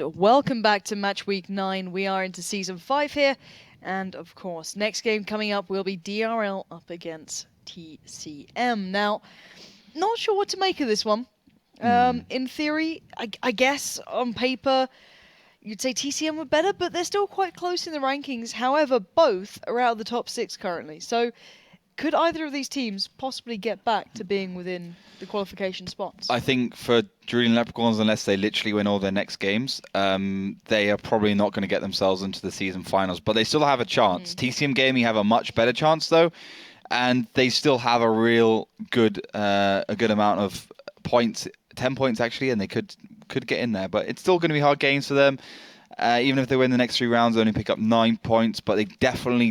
and welcome back to Match Week 9. We are into Season 5 here, and of course, next game coming up will be DRL up against TCM. Now, not sure what to make of this one. In theory, I guess on paper, you'd say TCM were better, but they're still quite close in the rankings. However, both are out of the top 6 currently. So, could either of these teams possibly get back to being within the qualification spots? I think for Drooling Leprechauns, unless they literally win all their next games, they are probably not going to get themselves into the season finals. But they still have a chance. TCM Gaming have a much better chance, though, and they still have a real good, a good amount of points, 10 points actually, and they could get in there. But it's still going to be hard games for them. Even if they win the next 3 rounds, they only pick up 9 points, but they definitely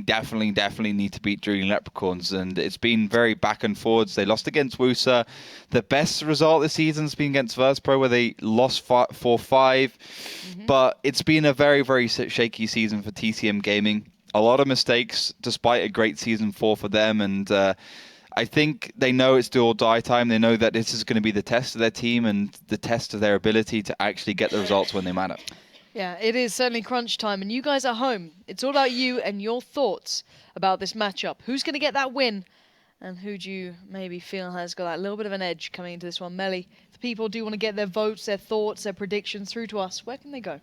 need to beat Drooling Leprechauns. And it's been very back and forwards. They lost against Wusa. The best result this season has been against Verspro, where they lost 4-5. But it's been a very, very shaky season for TCM Gaming. A lot of mistakes, despite a great season 4 for them. And I think they know it's do or die time. They know that this is going to be the test of their team and the test of their ability to actually get the results when they matter. Yeah, it is certainly crunch time, and you guys at home, it's all about you and your thoughts about this matchup. Who's going to get that win, and who do you maybe feel has got that little bit of an edge coming into this one? Melly, if people do want to get their votes, their thoughts, their predictions through to us, where can they go?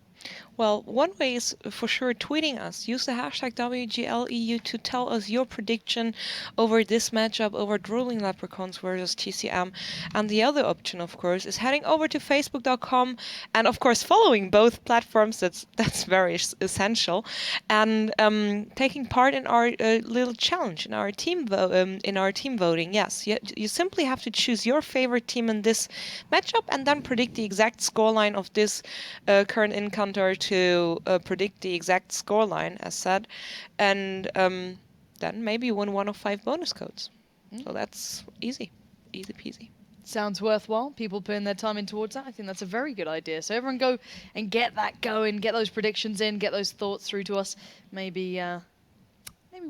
Well, one way is for sure tweeting us. Use the hashtag WGLEU to tell us your prediction over this matchup, over Drooling Leprechauns versus TCM. And the other option, of course, is heading over to facebook.com and, of course, following both platforms. That's very essential. And taking part in our little challenge, in our team voting. Yes, you simply have to choose your favorite team in this matchup and then predict the exact scoreline of this current encounter to predict the exact scoreline, as said, and then maybe win one of 5 bonus codes. So that's easy peasy. Sounds worthwhile. People putting their time in towards that. I think that's a very good idea. So everyone go and get that going, get those predictions in, get those thoughts through to us. Maybe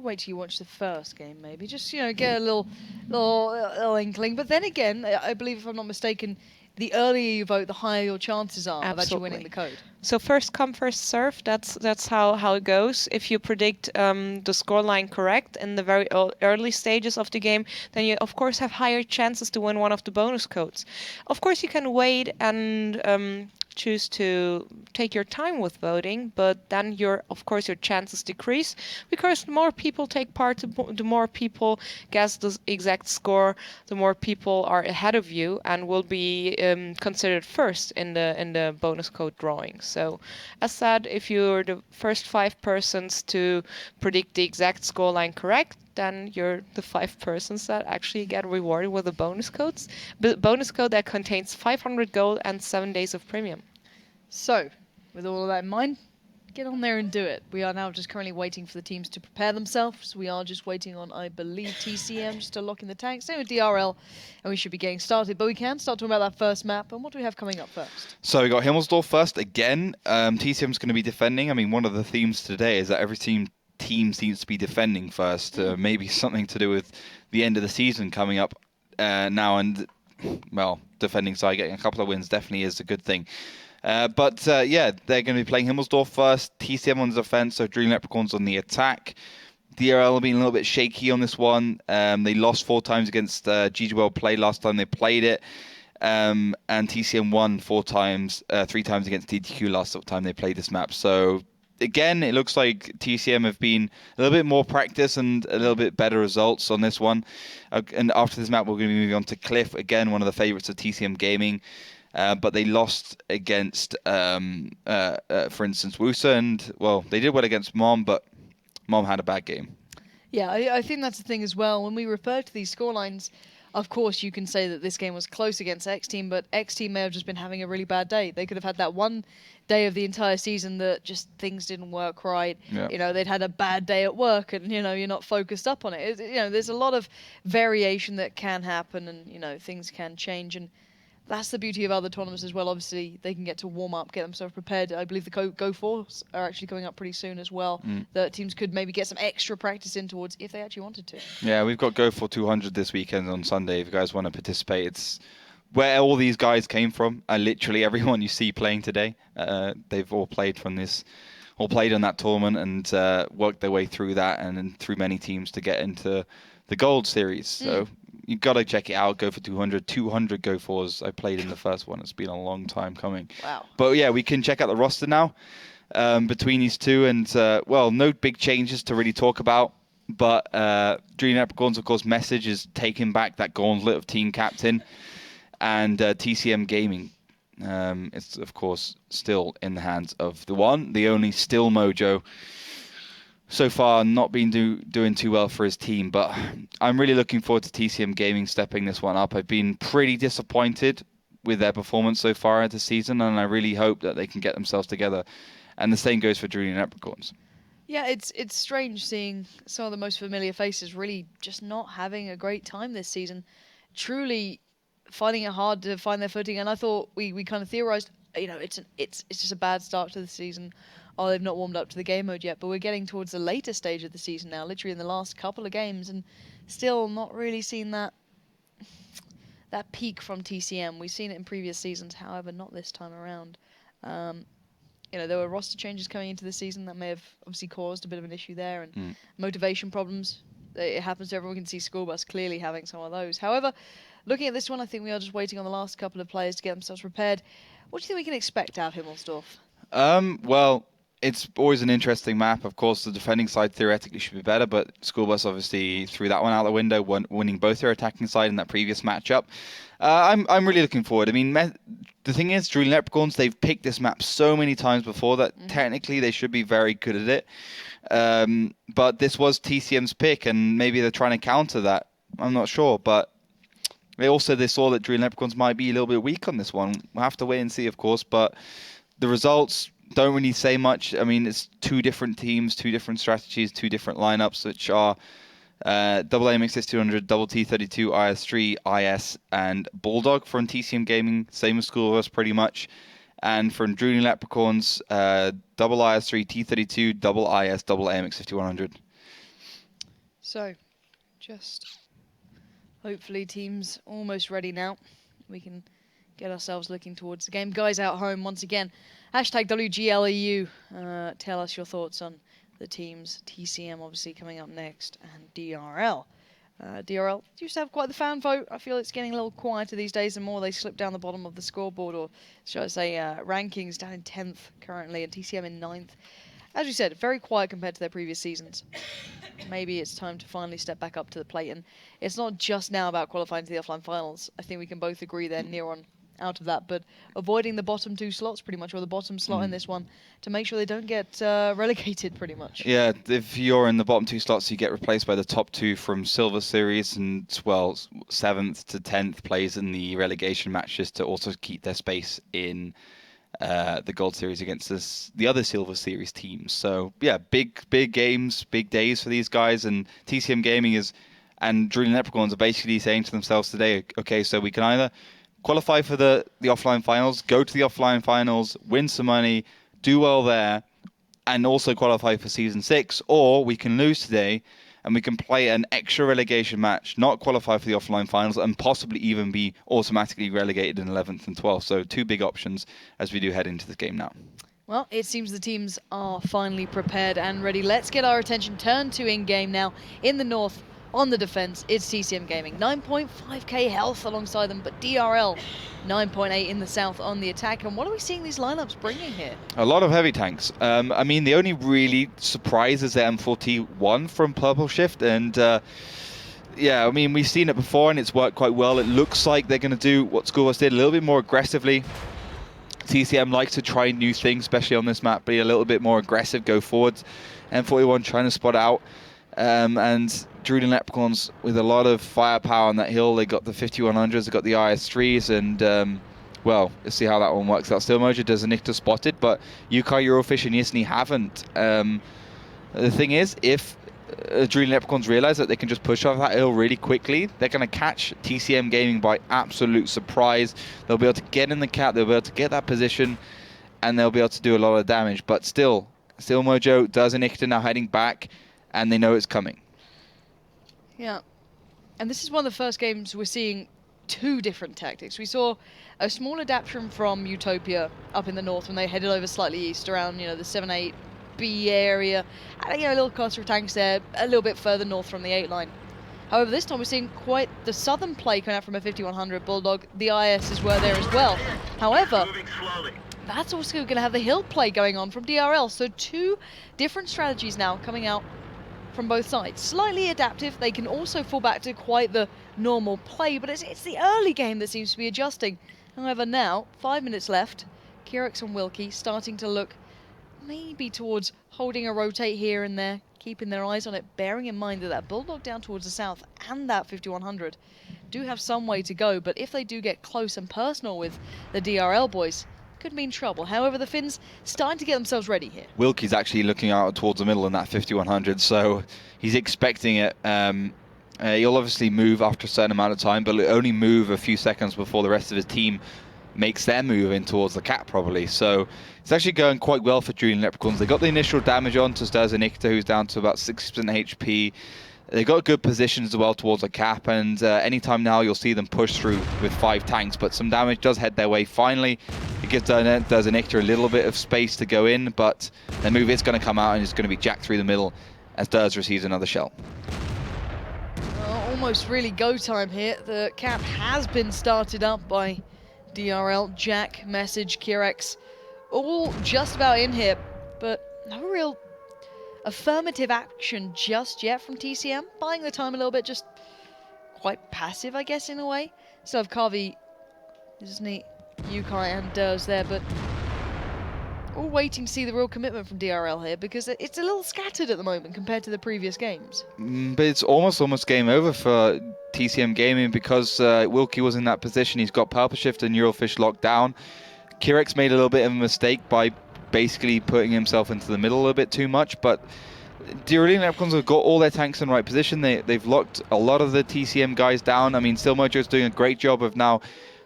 wait till you watch the first game. Maybe just get a little inkling. But then again, I believe, if I'm not mistaken, the earlier you vote, the higher your chances are of actually winning the code. So first come, first serve. That's how it goes. If you predict the scoreline correct in the very early stages of the game, then you of course have higher chances to win one of the bonus codes. Of course, you can wait and choose to take your time with voting, but then your chances decrease, because the more people take part, the more people guess the exact score, the more people are ahead of you and will be considered first in the bonus code drawing. So, as said, if you're the first 5 persons to predict the exact scoreline correct, then you're the 5 persons that actually get rewarded with a bonus code that contains 500 gold and 7 days of premium. So, with all of that in mind, get on there and do it. We are now just currently waiting for the teams to prepare themselves. We are just waiting on, I believe, TCM just to lock in the tank. Same with DRL, and we should be getting started. But we can start talking about that first map. And what do we have coming up first? So we got Himmelsdorf first again. TCM's going to be defending. I mean, one of the themes today is that every team seems to be defending first. Maybe something to do with the end of the season coming up now. And, well, defending side getting a couple of wins definitely is a good thing. But they're going to be playing Himmelsdorf first. TCM on the defense, so Drooling Leprechauns on the attack. DRL have been a little bit shaky on this one. They lost 4 times against WGL Play last time they played it. And TCM won 3 times against TTQ last time they played this map. So again, it looks like TCM have been a little bit more practice and a little bit better results on this one. And after this map, we're going to be moving on to Cliff, again, one of the favorites of TCM Gaming. But they lost against, for instance, Wusa, and, well, they did well against Mom, but Mom had a bad game. Yeah, I think that's the thing as well. When we refer to these scorelines, of course, you can say that this game was close against X Team, but X Team may have just been having a really bad day. They could have had that one day of the entire season that just things didn't work right. Yeah. They'd had a bad day at work, and you're not focused up on it. There's a lot of variation that can happen, and things can change, and that's the beauty of other tournaments as well. Obviously, they can get to warm up, get themselves prepared. I believe the Go4s are actually coming up pretty soon as well. That teams could maybe get some extra practice in towards if they actually wanted to. Yeah, we've got Go4 200 this weekend on Sunday. If you guys want to participate, it's where all these guys came from. Literally everyone you see playing today, they've all played from this, all played on that tournament and worked their way through that and then through many teams to get into the Gold Series. So you've got to check it out. Go for 200. 200 Go fours. I played in the first one. It's been a long time coming. Wow. But yeah, we can check out the roster now between these two. And, well, no big changes to really talk about. But Dream Leprechauns, of course, message is taking back that gauntlet of team captain. And TCM Gaming, it's, of course, still in the hands of the only still Mojo. So far, not been doing too well for his team, but I'm really looking forward to TCM Gaming stepping this one up. I've been pretty disappointed with their performance so far this season, and I really hope that they can get themselves together. And the same goes for Dream Leprechauns. Yeah, it's strange seeing some of the most familiar faces really just not having a great time this season. Truly finding it hard to find their footing, and I thought we kind of theorized, it's just a bad start to the season. Oh, they've not warmed up to the game mode yet, but we're getting towards the later stage of the season now, literally in the last couple of games, and still not really seen that peak from TCM. We've seen it in previous seasons, however, not this time around. There were roster changes coming into the season that may have obviously caused a bit of an issue there, and motivation problems. It happens to everyone. We can see School Bus clearly having some of those. However, looking at this one, I think we are just waiting on the last couple of players to get themselves prepared. What do you think we can expect out of Himmelsdorf? Well, it's always an interesting map. Of course, the defending side theoretically should be better, but School Bus obviously threw that one out the window, winning both their attacking side in that previous matchup. I'm really looking forward. I mean, the thing is, Dream Leprechauns, they've picked this map so many times before that technically they should be very good at it. But this was TCM's pick, and maybe they're trying to counter that. I'm not sure, but they saw that Dream Leprechauns might be a little bit weak on this one. We'll have to wait and see, of course, but the results don't really say much. I mean, it's two different teams, two different strategies, two different lineups, which are double AMX 200, double T32, IS3, IS, and Bulldog from TCM Gaming. Same as School of Us, pretty much. And from Dream Leprechauns, double IS3, T32, double IS, double AMX 5100. So, just hopefully teams almost ready now. We can get ourselves looking towards the game. Guys out home, once again, hashtag WGLEU. Tell us your thoughts on the teams. TCM obviously coming up next, and DRL. DRL used to have quite the fan vote. I feel it's getting a little quieter these days. The more they slip down the bottom of the scoreboard, or should I say rankings, down in 10th currently, and TCM in 9th. As we said, very quiet compared to their previous seasons. Maybe it's time to finally step back up to the plate, and it's not just now about qualifying to the offline finals. I think we can both agree they're near on out of that, but avoiding the bottom two slots pretty much, or the bottom slot in this one, to make sure they don't get relegated pretty much. Yeah, if you're in the bottom two slots, you get replaced by the top two from Silver Series, and 7th to 10th plays in the relegation matches to also keep their space in the Gold Series against the other Silver Series teams. So yeah, big games, big days for these guys, and TCM Gaming and Dream Leprechauns are basically saying to themselves today, okay, so we can either qualify for the offline finals, go to the offline finals, win some money, do well there, and also qualify for Season 6, or we can lose today and we can play an extra relegation match, not qualify for the offline finals, and possibly even be automatically relegated in 11th and 12th. So two big options as we do head into this game now. Well, it seems the teams are finally prepared and ready. Let's get our attention turned to in-game now. In the north, on the defense, it's TCM Gaming. 9.5k health alongside them, but DRL 9.8 in the south on the attack. And what are we seeing these lineups bringing here? A lot of heavy tanks. I mean, the only really surprise is the M41 from Purple Shift, and yeah, I mean, we've seen it before and it's worked quite well. It looks like they're going to do what School Bus did a little bit more aggressively. TCM likes to try new things, especially on this map, be a little bit more aggressive, go forwards. M41 trying to spot out. And Dream Leprechauns with a lot of firepower on that hill. They got the 5100s, they got the IS3s, and well, let's see how that one works out. Still Mojo does a Nicta spotted, but Yukai, Eurofish, and Yisni haven't. The thing is, if Dream Leprechauns realize that they can just push off that hill really quickly, they're going to catch TCM Gaming by absolute surprise. They'll be able to get in the cap, they'll be able to get that position, and they'll be able to do a lot of damage. But still Mojo does a Nicta now heading back, and they know it's coming. Yeah. And this is one of the first games we're seeing two different tactics. We saw a small adaptation from Utopia up in the north when they headed over slightly east around, the 7-8B area. And, a little cluster of tanks there, a little bit further north from the 8 line. However, this time we're seeing quite the southern play coming out from a 5100 Bulldog. The ISs were there as well. However, that's also going to have the hill play going on from DRL. So two different strategies now coming out from both sides. Slightly adaptive. They can also fall back to quite the normal play, but it's the early game that seems to be adjusting. However, now, 5 minutes left, Kirix and Wilkie starting to look maybe towards holding a rotate here and there, keeping their eyes on it, bearing in mind that that Bulldog down towards the south and that 5100 do have some way to go, but if they do get close and personal with the DRL boys, could mean trouble. However, the Finns starting to get themselves ready here. Wilkie's actually looking out towards the middle in that 5100, so he's expecting it. He'll obviously move after a certain amount of time, but he'll only move a few seconds before the rest of his team makes their move in towards the cap, probably. So it's actually going quite well for Julian Leprechauns. They got the initial damage on to Sturzanikta, who's down to about 60% HP. They got good positions as well towards the cap, and anytime now you'll see them push through with 5 tanks, but some damage does head their way finally. It gives Sturzanikta a little bit of space to go in, but the move is going to come out and it's going to be jacked through the middle as Durs receives another shell. Almost really go time here. The cap has been started up by DRL, Jack, Message, Kirex, all just about in here, but no real affirmative action just yet from TCM. Buying the time a little bit, just quite passive, I guess, in a way. So have Kavi, Disney, Yukai and Durs there, but all waiting to see the real commitment from DRL here, because it's a little scattered at the moment compared to the previous games. But it's almost game over for TCM Gaming, because Wilkie was in that position. He's got Purple Shift and Eurofish locked down. Kirex made a little bit of a mistake by basically putting himself into the middle a little bit too much, but DRL Leprechauns have got all their tanks in the right position. They've locked a lot of the TCM guys down. I mean, Stillmojo's doing a great job of now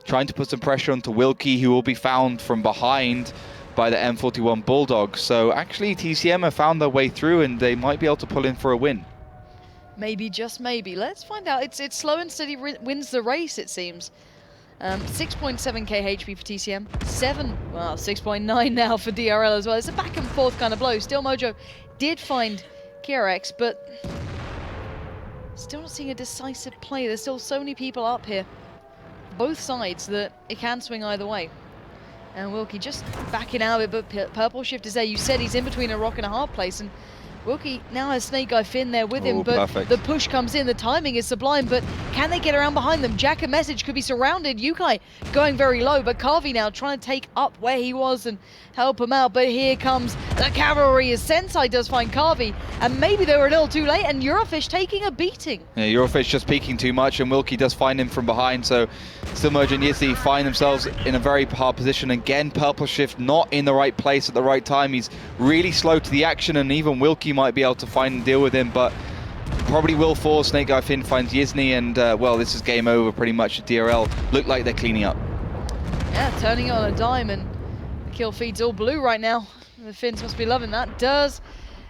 trying to put some pressure onto Wilkie, who will be found from behind by the M41 Bulldog. So actually TCM have found their way through and they might be able to pull in for a win. Maybe, just maybe. Let's find out. It's slow and steady wins the race, it seems. 6.7k HP for TCM, 6.9 now for DRL as well. It's a back and forth kind of blow. Still Mojo did find Kirex, but still not seeing a decisive play. There's still so many people up here, both sides, that it can swing either way. And Wilkie just backing out of it, but Purple Shift is there. You said he's in between a rock and a hard place, and Wilkie now has Snake Guy Finn there with him, but perfect. The push comes in, the timing is sublime, but can they get around behind them? Jack and Message could be surrounded. Yukai going very low, but Kavi now trying to take up where he was and help him out, but here comes the cavalry as Sensei does find Kavi, and maybe they were a little too late, and Eurofish taking a beating. Yeah, Eurofish just peeking too much, and Wilkie does find him from behind, so Stillmojo and Yizzy find themselves in a very hard position. Again, Purple Shift not in the right place at the right time. He's really slow to the action, and even Wilkie might be able to find and deal with him, but probably will fall. Snake Guy Finn finds Yizny, and well, this is game over pretty much. DRL look like they're cleaning up. Yeah, turning on a dime, and the kill feed's all blue right now. The Finns must be loving that. Durs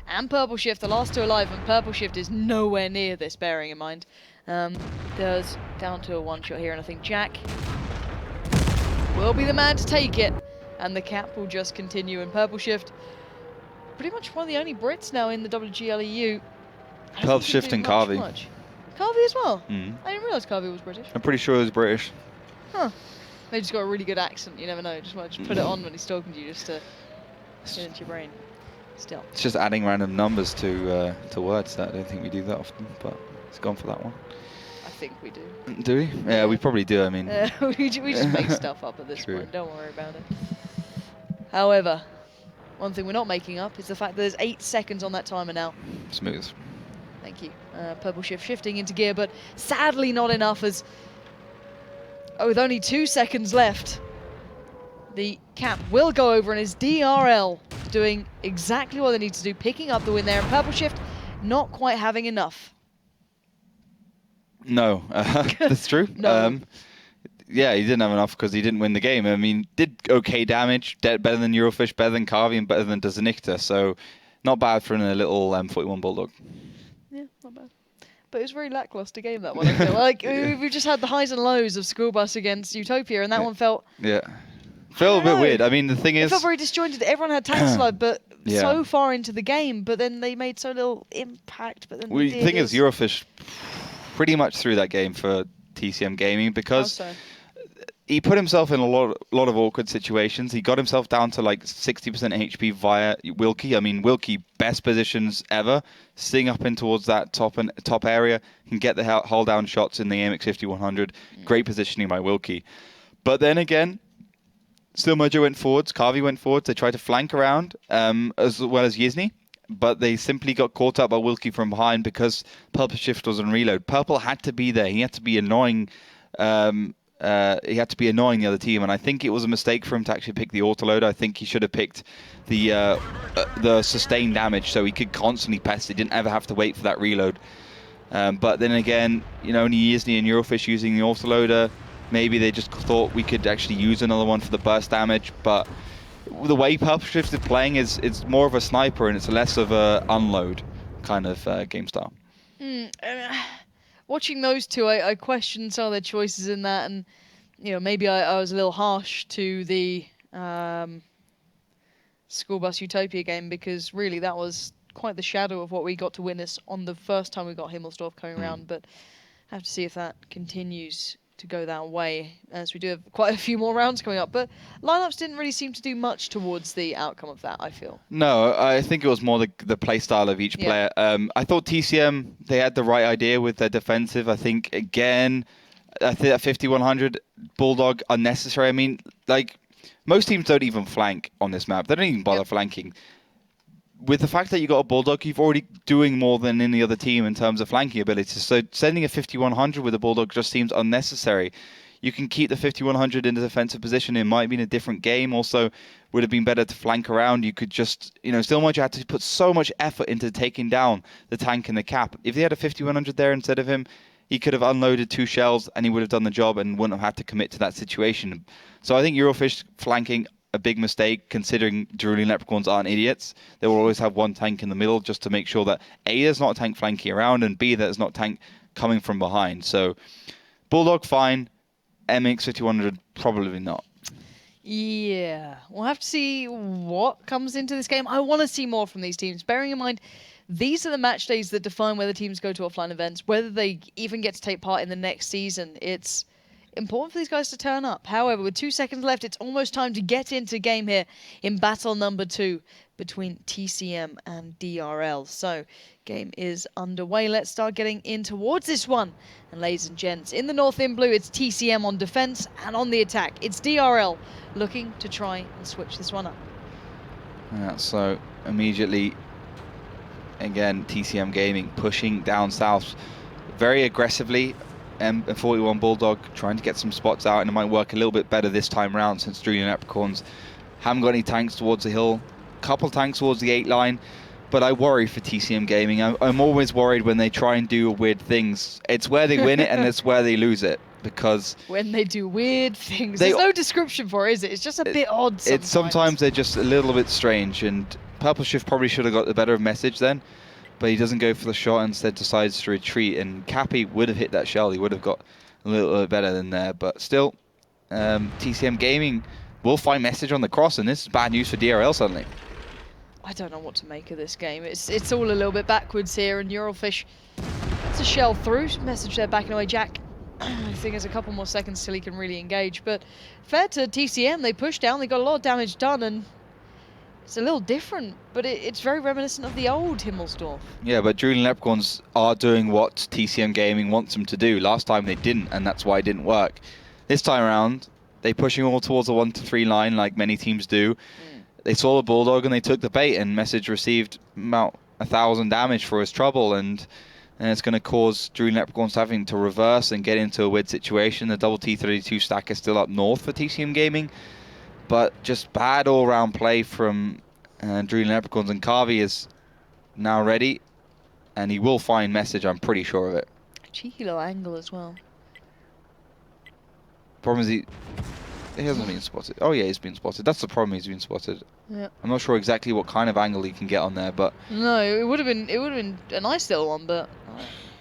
and Purple Shift, the last two alive, and Purple Shift is nowhere near this, bearing in mind. Durs down to a one-shot here, and I think Jack will be the man to take it, and the cap will just continue. And Purple Shift, pretty much one of the only Brits now in the WGL EU. Purple Shift and Kavi. Kavi as well? Mm. I didn't realise Kavi was British. I'm pretty sure he was British. Huh. They just got a really good accent, you never know. Just want to put it on when he's talking to you, just to get into your brain. Still. It's just adding random numbers to words. That I don't think we do that often, but it's gone for that one. I think we do. Do we? Yeah, we probably do. I mean, we just make stuff up at this point. Don't worry about it. However, one thing we're not making up is the fact that there's 8 seconds on that timer now. Smooth. Thank you. Purple Shift shifting into gear, but sadly not enough, as with only 2 seconds left, the cap will go over, and is DRL doing exactly what they need to do, picking up the win there, and Purple Shift not quite having enough. No, that's true. No. Yeah, he didn't have enough because he didn't win the game. I mean, did okay damage, better than Eurofish, better than Kavi, and better than Dzanikta, so not bad for a little M41 Bulldog. Yeah, not bad. But it was a very lackluster game, that one. I feel like we've just had the highs and lows of School Bus against Utopia, and that one felt... Yeah. Felt a bit weird. I mean, the thing It is... felt very disjointed. Everyone had tank slide, but Yeah. so far into the game, but then they made so little impact. But then The thing is, Eurofish pretty much threw that game for TCM Gaming because he put himself in a lot of awkward situations. He got himself down to like 60% HP via Wilkie. I mean, Wilkie, best positions ever, sitting up in towards that top area, can get the hull down shots in the AMX 5100. Great positioning by Wilkie. But then again, still Mojo went forwards, Kavi went forwards. They tried to flank around, as well as Yizny, but they simply got caught up by Wilkie from behind because Purple Shift was on reload. Purple had to be there. He had to be annoying. He had to be annoying the other team, and I think it was a mistake for him to actually pick the autoloader. I think he should have picked the sustained damage so he could constantly pest. He didn't ever have to wait for that reload. But then again, only Yizny and Eurofish using the autoloader. Maybe they just thought we could actually use another one for the burst damage, but the way Purple Shift is playing is it's more of a sniper and it's less of a unload kind of game style. Watching those two, I questioned some of their choices in that, and maybe I was a little harsh to the School Bus Utopia game because really that was quite the shadow of what we got to witness on the first time we got Himmelsdorf coming around. But I have to see if that continues to go that way, as we do have quite a few more rounds coming up. But lineups didn't really seem to do much towards the outcome of that, I feel. No, I think it was more the play style of each player. I thought TCM, they had the right idea with their defensive. I think, again, that 5100 Bulldog unnecessary. I mean, like, most teams don't even flank on this map. They don't even bother flanking. With the fact that you got a Bulldog, you've already doing more than any other team in terms of flanking abilities. So sending a 5100 with a Bulldog just seems unnecessary. You can keep the 5100 in a defensive position. It might be in a different game. Also, would have been better to flank around. You could just, still much had to put so much effort into taking down the tank and the cap. If they had a 5100 there instead of him, he could have unloaded 2 shells and he would have done the job and wouldn't have had to commit to that situation. So I think Eurofish flanking, a big mistake considering Cerulean Leprechauns aren't idiots. They will always have one tank in the middle just to make sure that A, there's not a tank flanking around, and B, there's not a tank coming from behind. So Bulldog, fine. MX 5100, probably not. Yeah, we'll have to see what comes into this game. I want to see more from these teams, bearing in mind these are the match days that define whether teams go to offline events, whether they even get to take part in the next season. It's important for these guys to turn up. However, with 2 seconds left, it's almost time to get into game here in battle number 2 between TCM and DRL. So, game is underway. Let's start getting in towards this one. And ladies and gents, in the north in blue, it's TCM on defense, and on the attack, it's DRL looking to try and switch this one up. Yeah, so immediately, again, TCM Gaming pushing down south very aggressively. M41 Bulldog trying to get some spots out, and it might work a little bit better this time round since Cerulean Leprechauns haven't got any tanks towards the hill. Couple tanks towards the 8 line, but I worry for TCM Gaming. I'm always worried when they try and do weird things. It's where they win it and it's where they lose it, because when they do weird things, there's no description for it, is it? It's just a bit odd sometimes. Sometimes they're just a little bit strange, and Purple Shift probably should have got the better message then. But he doesn't go for the shot, instead decides to retreat. And Cappy would have hit that shell. He would have got a little bit better than there. But still, TCM Gaming will find message on the cross, and this is bad news for DRL suddenly. I don't know what to make of this game. It's all a little bit backwards here, and Eurofish, it's a shell through. Message there backing away Jack. I think there's a couple more seconds till he can really engage. But fair to TCM, they pushed down, they got a lot of damage done, and it's a little different, but it's very reminiscent of the old Himmelsdorf. Yeah, but Cerulean Leprechauns are doing what TCM Gaming wants them to do. Last time they didn't, and that's why it didn't work. This time around, they're pushing all towards the 1 to 3 line like many teams do. They saw the Bulldog and they took the bait, and Message received about 1,000 damage for his trouble, and it's going to cause Cerulean Leprechauns having to reverse and get into a weird situation. The double T32 stack is still up north for TCM Gaming. But just bad all-round play from Cerulean Leprechauns, and Kavi is now ready, and he will find message, I'm pretty sure of it. Cheeky little angle as well. Problem is he hasn't been spotted. Oh yeah, he's been spotted. That's the problem, he's been spotted. Yeah. I'm not sure exactly what kind of angle he can get on there, but no, it would have been a nice little one, but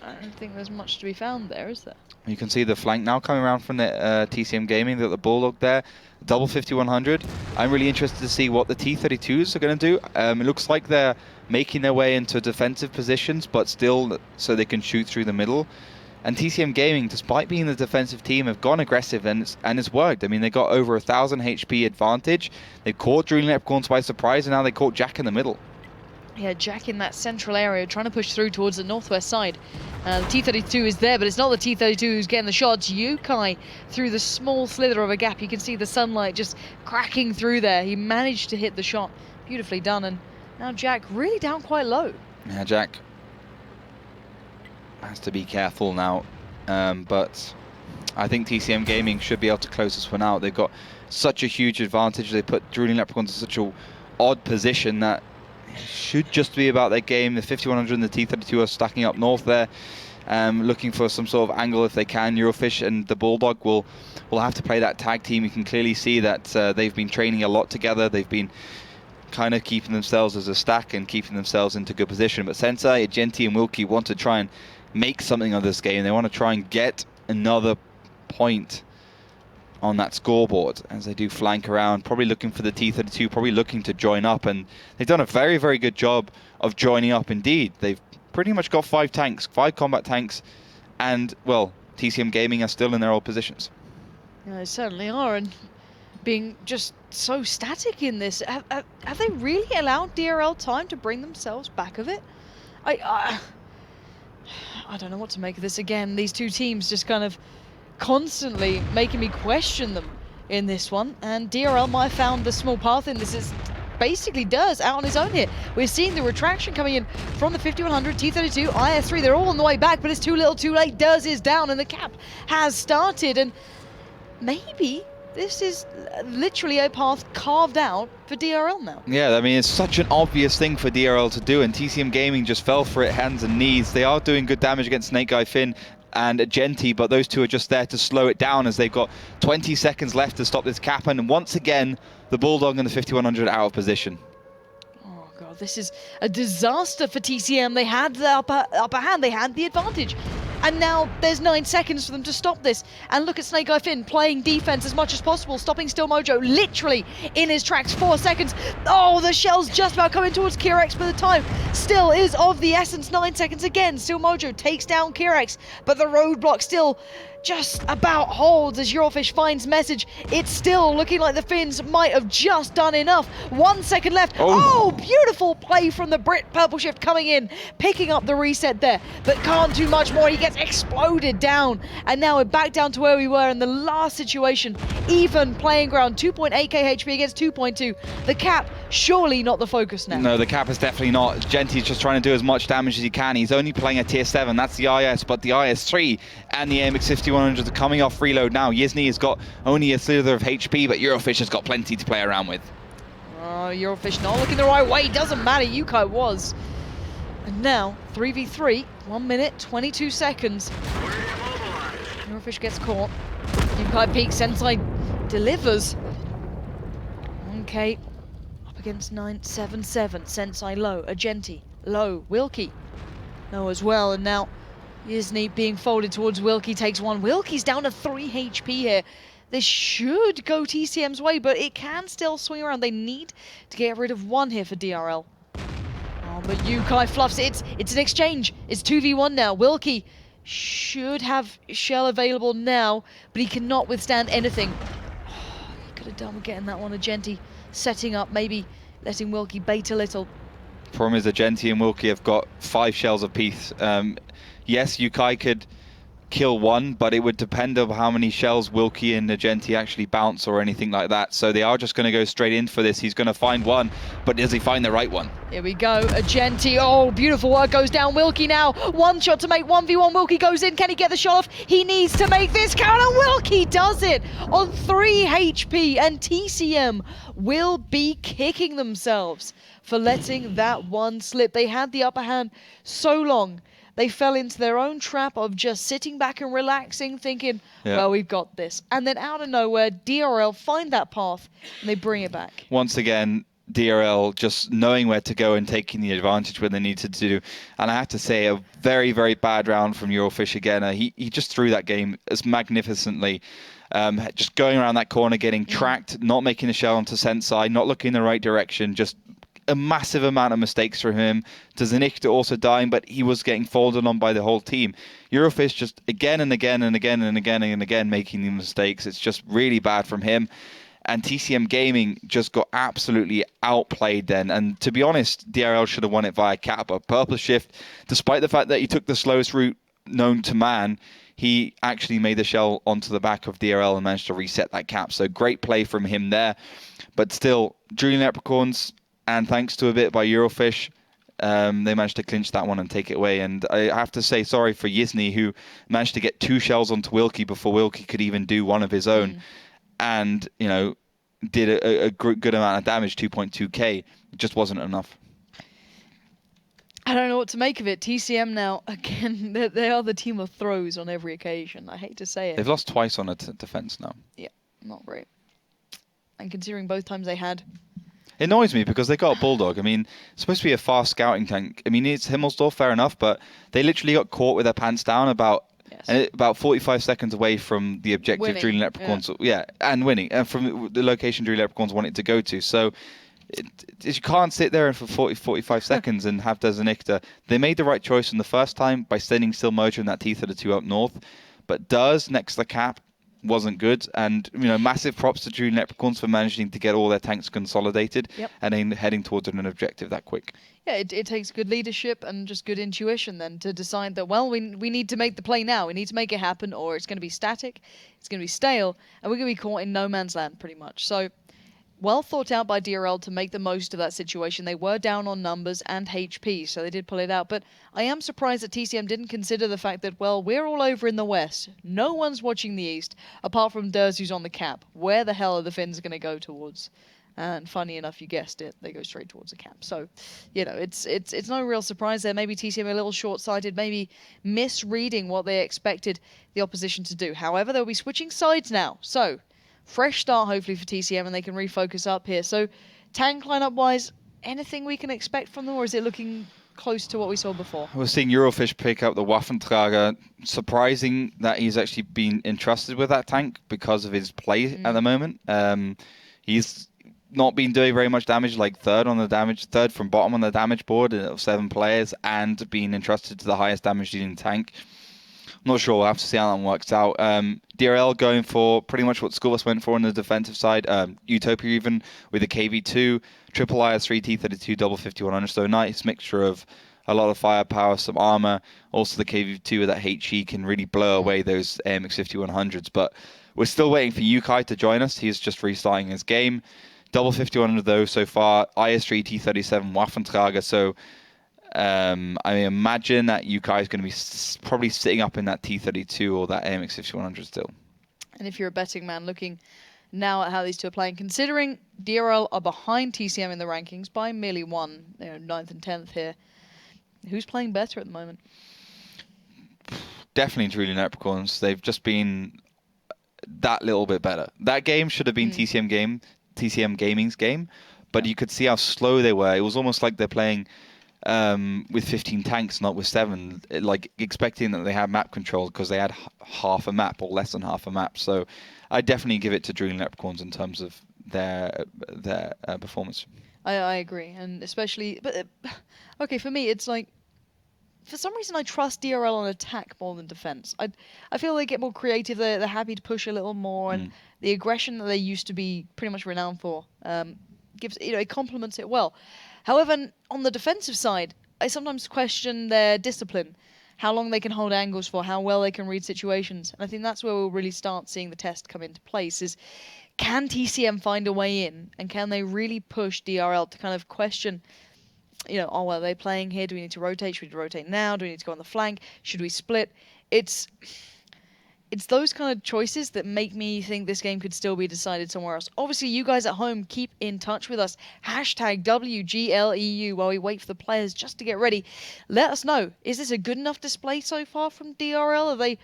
I don't think there's much to be found there, is there? You can see the flank now coming around from the TCM Gaming. They've got the Bulldog there, double 5100. I'm really interested to see what the T32s are going to do. It looks like they're making their way into defensive positions, but still so they can shoot through the middle. And TCM Gaming, despite being the defensive team, have gone aggressive, and it's worked. I mean, they got over 1,000 HP advantage. They caught Drooling Leprechauns by surprise, and now they caught Jack in the middle. Yeah, Jack in that central area, trying to push through towards the northwest side. The T32 is there, but it's not the T32 who's getting the shots. Yukai through the small slither of a gap. You can see the sunlight just cracking through there. He managed to hit the shot. Beautifully done, and now Jack really down quite low. Yeah, Jack has to be careful now, but I think TCM Gaming should be able to close this one out. They've got such a huge advantage. They put Drooling Leprechauns in such a odd position that should just be about their game. The 5100 and the T32 are stacking up north there, looking for some sort of angle if they can. Eurofish and the Bulldog will have to play that tag team. You can clearly see that they've been training a lot together. They've been kind of keeping themselves as a stack and keeping themselves into good position. But Sensei, Agenti and Wilkie want to try and make something of this game. They want to try and get another point on that scoreboard as they do flank around, probably looking for the T32, probably looking to join up, and they've done a very, very good job of joining up indeed. They've pretty much got 5 combat tanks, and, well, TCM Gaming are still in their old positions. Yeah, they certainly are, and being just so static in this. Have they really allowed DRL time to bring themselves back of it? I don't know what to make of this. Again, these two teams just kind of constantly making me question them in this one, and DRL might have found the small path in this. Is basically does out on his own here. We're seeing the retraction coming in from the 5100, T32, IS3. They're all on the way back, but it's too little too late. Does is down, and the cap has started, and maybe this is literally a path carved out for DRL now. Yeah, I mean, it's such an obvious thing for DRL to do, and TCM Gaming just fell for it hands and knees. They are doing good damage against Snake Guy Finn and Agenti, but those two are just there to slow it down as they've got 20 seconds left to stop this cap, and once again, the Bulldog and the 5100 out of position. Oh god, this is a disaster for TCM. They had the upper hand, they had the advantage. And now there's 9 seconds for them to stop this. And look at Snake Eye Finn playing defense as much as possible, stopping Still Mojo literally in his tracks. 4 seconds. Oh, the shell's just about coming towards Kirex, but the time still is of the essence. 9 seconds again. Still Mojo takes down Kirex, but the roadblock still just about holds as Eurofish finds message. It's still looking like the Finns might have just done enough. 1 second left. Oh, beautiful play from the Brit. Purple Shift coming in, picking up the reset there, but can't do much more. He gets exploded down, and now we're back down to where we were in the last situation. Even playing ground, 2.8k HP against 2.2. The cap, surely not the focus now. No, the cap is definitely not. Genti's just trying to do as much damage as he can. He's only playing a tier 7, that's the IS, but the IS3 and the AMX 5100 are coming off reload now. Yizny has got only a slither of HP, but Eurofish has got plenty to play around with. Oh, Eurofish not looking the right way. Doesn't matter, Yukai was. And now, 3v3, 1 minute, 22 seconds. Eurofish gets caught. Yukai peeks, Sensei delivers. Okay, up against 977. Sensei low, Agenti low, Wilkie low as well, and now Yizny being folded towards Wilkie, takes one. Wilkie's down to 3 HP here. This should go TCM's way, but it can still swing around. They need to get rid of one here for DRL. Oh, but Yukai fluffs it. It's an exchange. It's 2v1 now. Wilkie should have shell available now, but he cannot withstand anything. Oh, he could have done with getting that one. Agenti setting up, maybe letting Wilkie bait a little. Problem is, Agenti and Wilkie have got 5 shells apiece. Yes, Yukai could kill one, but it would depend on how many shells Wilkie and Agenti actually bounce or anything like that. So they are just going to go straight in for this. He's going to find one, but does he find the right one? Here we go, Agenti. Oh, beautiful work goes down. Wilkie now, one shot to make 1v1. Wilkie goes in. Can he get the shot off? He needs to make this count, and Wilkie does it on 3 HP, and TCM will be kicking themselves for letting that one slip. They had the upper hand so long. They fell into their own trap of just sitting back and relaxing, thinking, well, we've got this. And then out of nowhere, DRL find that path, and they bring it back. Once again, DRL just knowing where to go and taking the advantage when they needed to do. And I have to say, a very, very bad round from Eurofish again. He just threw that game as magnificently. Just going around that corner, getting tracked, not making the shell onto Sensei, not looking in the right direction, just a massive amount of mistakes from him. Zanikta also dying, but he was getting folded on by the whole team. Eurofish just again and again and again and again and again making the mistakes. It's just really bad from him. And TCM Gaming just got absolutely outplayed then. And to be honest, DRL should have won it via cap. But Purple Shift, despite the fact that he took the slowest route known to man, he actually made the shell onto the back of DRL and managed to reset that cap. So great play from him there. But still, Julian Leprechauns, and thanks to a bit by Eurofish, they managed to clinch that one and take it away. And I have to say sorry for Yisny, who managed to get 2 shells onto Wilkie before Wilkie could even do one of his own. And, did a good amount of damage, 2.2k. It just wasn't enough. I don't know what to make of it. TCM now, again, they are the team of throws on every occasion. I hate to say it. They've lost twice on a defense now. Yeah, not great. And considering both times they had... It annoys me because they got a Bulldog. I mean, it's supposed to be a fast scouting tank. I mean, it's Himmelsdorf, fair enough, but they literally got caught with their pants down about 45 seconds away from the objective Julian Leprechauns. Yeah, and winning. And from the location Julian Leprechauns wanted to go to. So you can't sit there for 45 seconds and have Zanikta. They made the right choice in the first time by sending still Mojo and that T-32 up north. But Duz next to the cap wasn't good, and massive props to Julian Leprechauns for managing to get all their tanks consolidated and then heading towards an objective that quick. Yeah, it takes good leadership and just good intuition then to decide that, well, we need to make the play now. We need to make it happen, or it's going to be static, it's going to be stale, and we're going to be caught in no man's land pretty much. So, well thought out by DRL to make the most of that situation. They were down on numbers and HP, so they did pull it out. But I am surprised that TCM didn't consider the fact that, well, we're all over in the west. No one's watching the east, apart from Durs, who's on the cap. Where the hell are the Finns going to go towards? And funny enough, you guessed it, they go straight towards the cap. So, it's no real surprise there. Maybe TCM a little short-sighted, maybe misreading what they expected the opposition to do. However, they'll be switching sides now. So, fresh start hopefully for TCM, and they can refocus up here. So, tank lineup-wise, anything we can expect from them, or is it looking close to what we saw before? We're seeing Eurofish pick up the Waffentrager. Surprising that he's actually been entrusted with that tank because of his play at the moment. He's not been doing very much damage, like third from bottom on the damage board of 7 players, and being entrusted to the highest damage dealing tank. I'm not sure. We'll have to see how that works out. DRL going for pretty much what Schoolbus went for on the defensive side. Utopia even with the KV2, triple IS3 T32, double 5100. So a nice mixture of a lot of firepower, some armor. Also the KV2 with that HE can really blow away those AMX 5100s. But we're still waiting for Yukai to join us. He's just restarting his game. Double 5100 though so far. IS3 T37 Waffentrager. So I imagine that Yukai is going to be probably sitting up in that T32 or that AMX 5100 still. And if you're a betting man looking now at how these two are playing, considering DRL are behind TCM in the rankings by merely 1, 9th and 10th here, who's playing better at the moment? Definitely Julian Leprechauns. They've just been that little bit better. That game should have been TCM Gaming's game, but you could see how slow they were. It was almost like they're playing with 15 tanks, not with 7, like expecting that they had map control because they had half a map or less than half a map. So I definitely give it to Julian Leprechauns in terms of their performance. I agree, and especially, but okay, for me, it's like, for some reason I trust DRL on attack more than defense. I feel they get more creative, they're happy to push a little more, and the aggression that they used to be pretty much renowned for gives, it complements it well. However, on the defensive side, I sometimes question their discipline, how long they can hold angles for, how well they can read situations. And I think that's where we'll really start seeing the test come into place, is can TCM find a way in, and can they really push DRL to kind of question, oh, well, are they playing here? Do we need to rotate? Should we rotate now? Do we need to go on the flank? Should we split? It's those kind of choices that make me think this game could still be decided somewhere else. Obviously, you guys at home, keep in touch with us. Hashtag WGLEU while we wait for the players just to get ready. Let us know. Is this a good enough display so far from DRL? Are they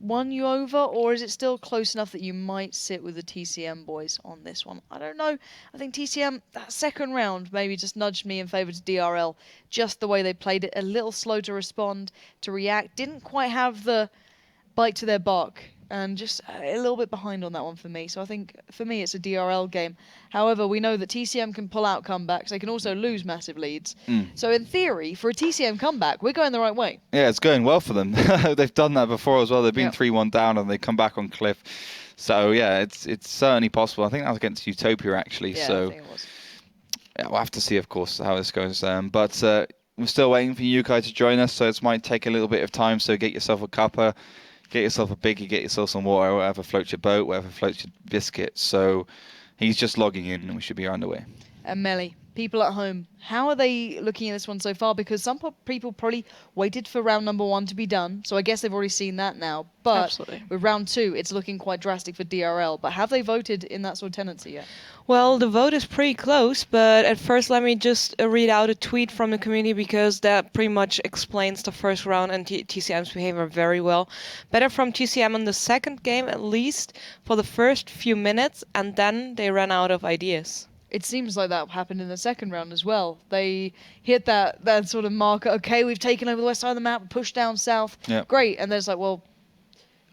won you over, or is it still close enough that you might sit with the TCM boys on this one? I don't know. I think TCM, that second round, maybe just nudged me in favour to DRL. Just the way they played it, a little slow to respond, to react. Didn't quite have the bite to their bark, and just a little bit behind on that one for me. So I think, for me, it's a DRL game. However, we know that TCM can pull out comebacks. They can also lose massive leads. So in theory, for a TCM comeback, we're going the right way. Yeah, it's going well for them. They've done that before as well. They've been 3-1 down and they come back on cliff. So yeah, it's certainly possible. I think that was against Utopia actually. Yeah, so I think it was. yeah, we'll have to see, of course, how this goes. But we're still waiting for Yukai to join us, so it might take a little bit of time. So get yourself a cuppa, get yourself a biggie, get yourself some water, whatever floats your boat, whatever floats your biscuit. So he's just logging in and we should be underway. And Melly, people at home, how are they looking at this one so far? Because some people probably waited for round number 1 to be done, so I guess they've already seen that now. But Absolutely. with round 2, it's looking quite drastic for DRL. But have they voted in that sort of tendency yet? Well, the vote is pretty close, but at first let me just read out a tweet from the community because that pretty much explains the first round and TCM's behavior very well. Better from TCM in the second game, at least for the first few minutes, and then they ran out of ideas. It seems like that happened in the second round as well. They hit that sort of marker. Okay, we've taken over the west side of the map, pushed down south. Yep. Great. And then it's like, well,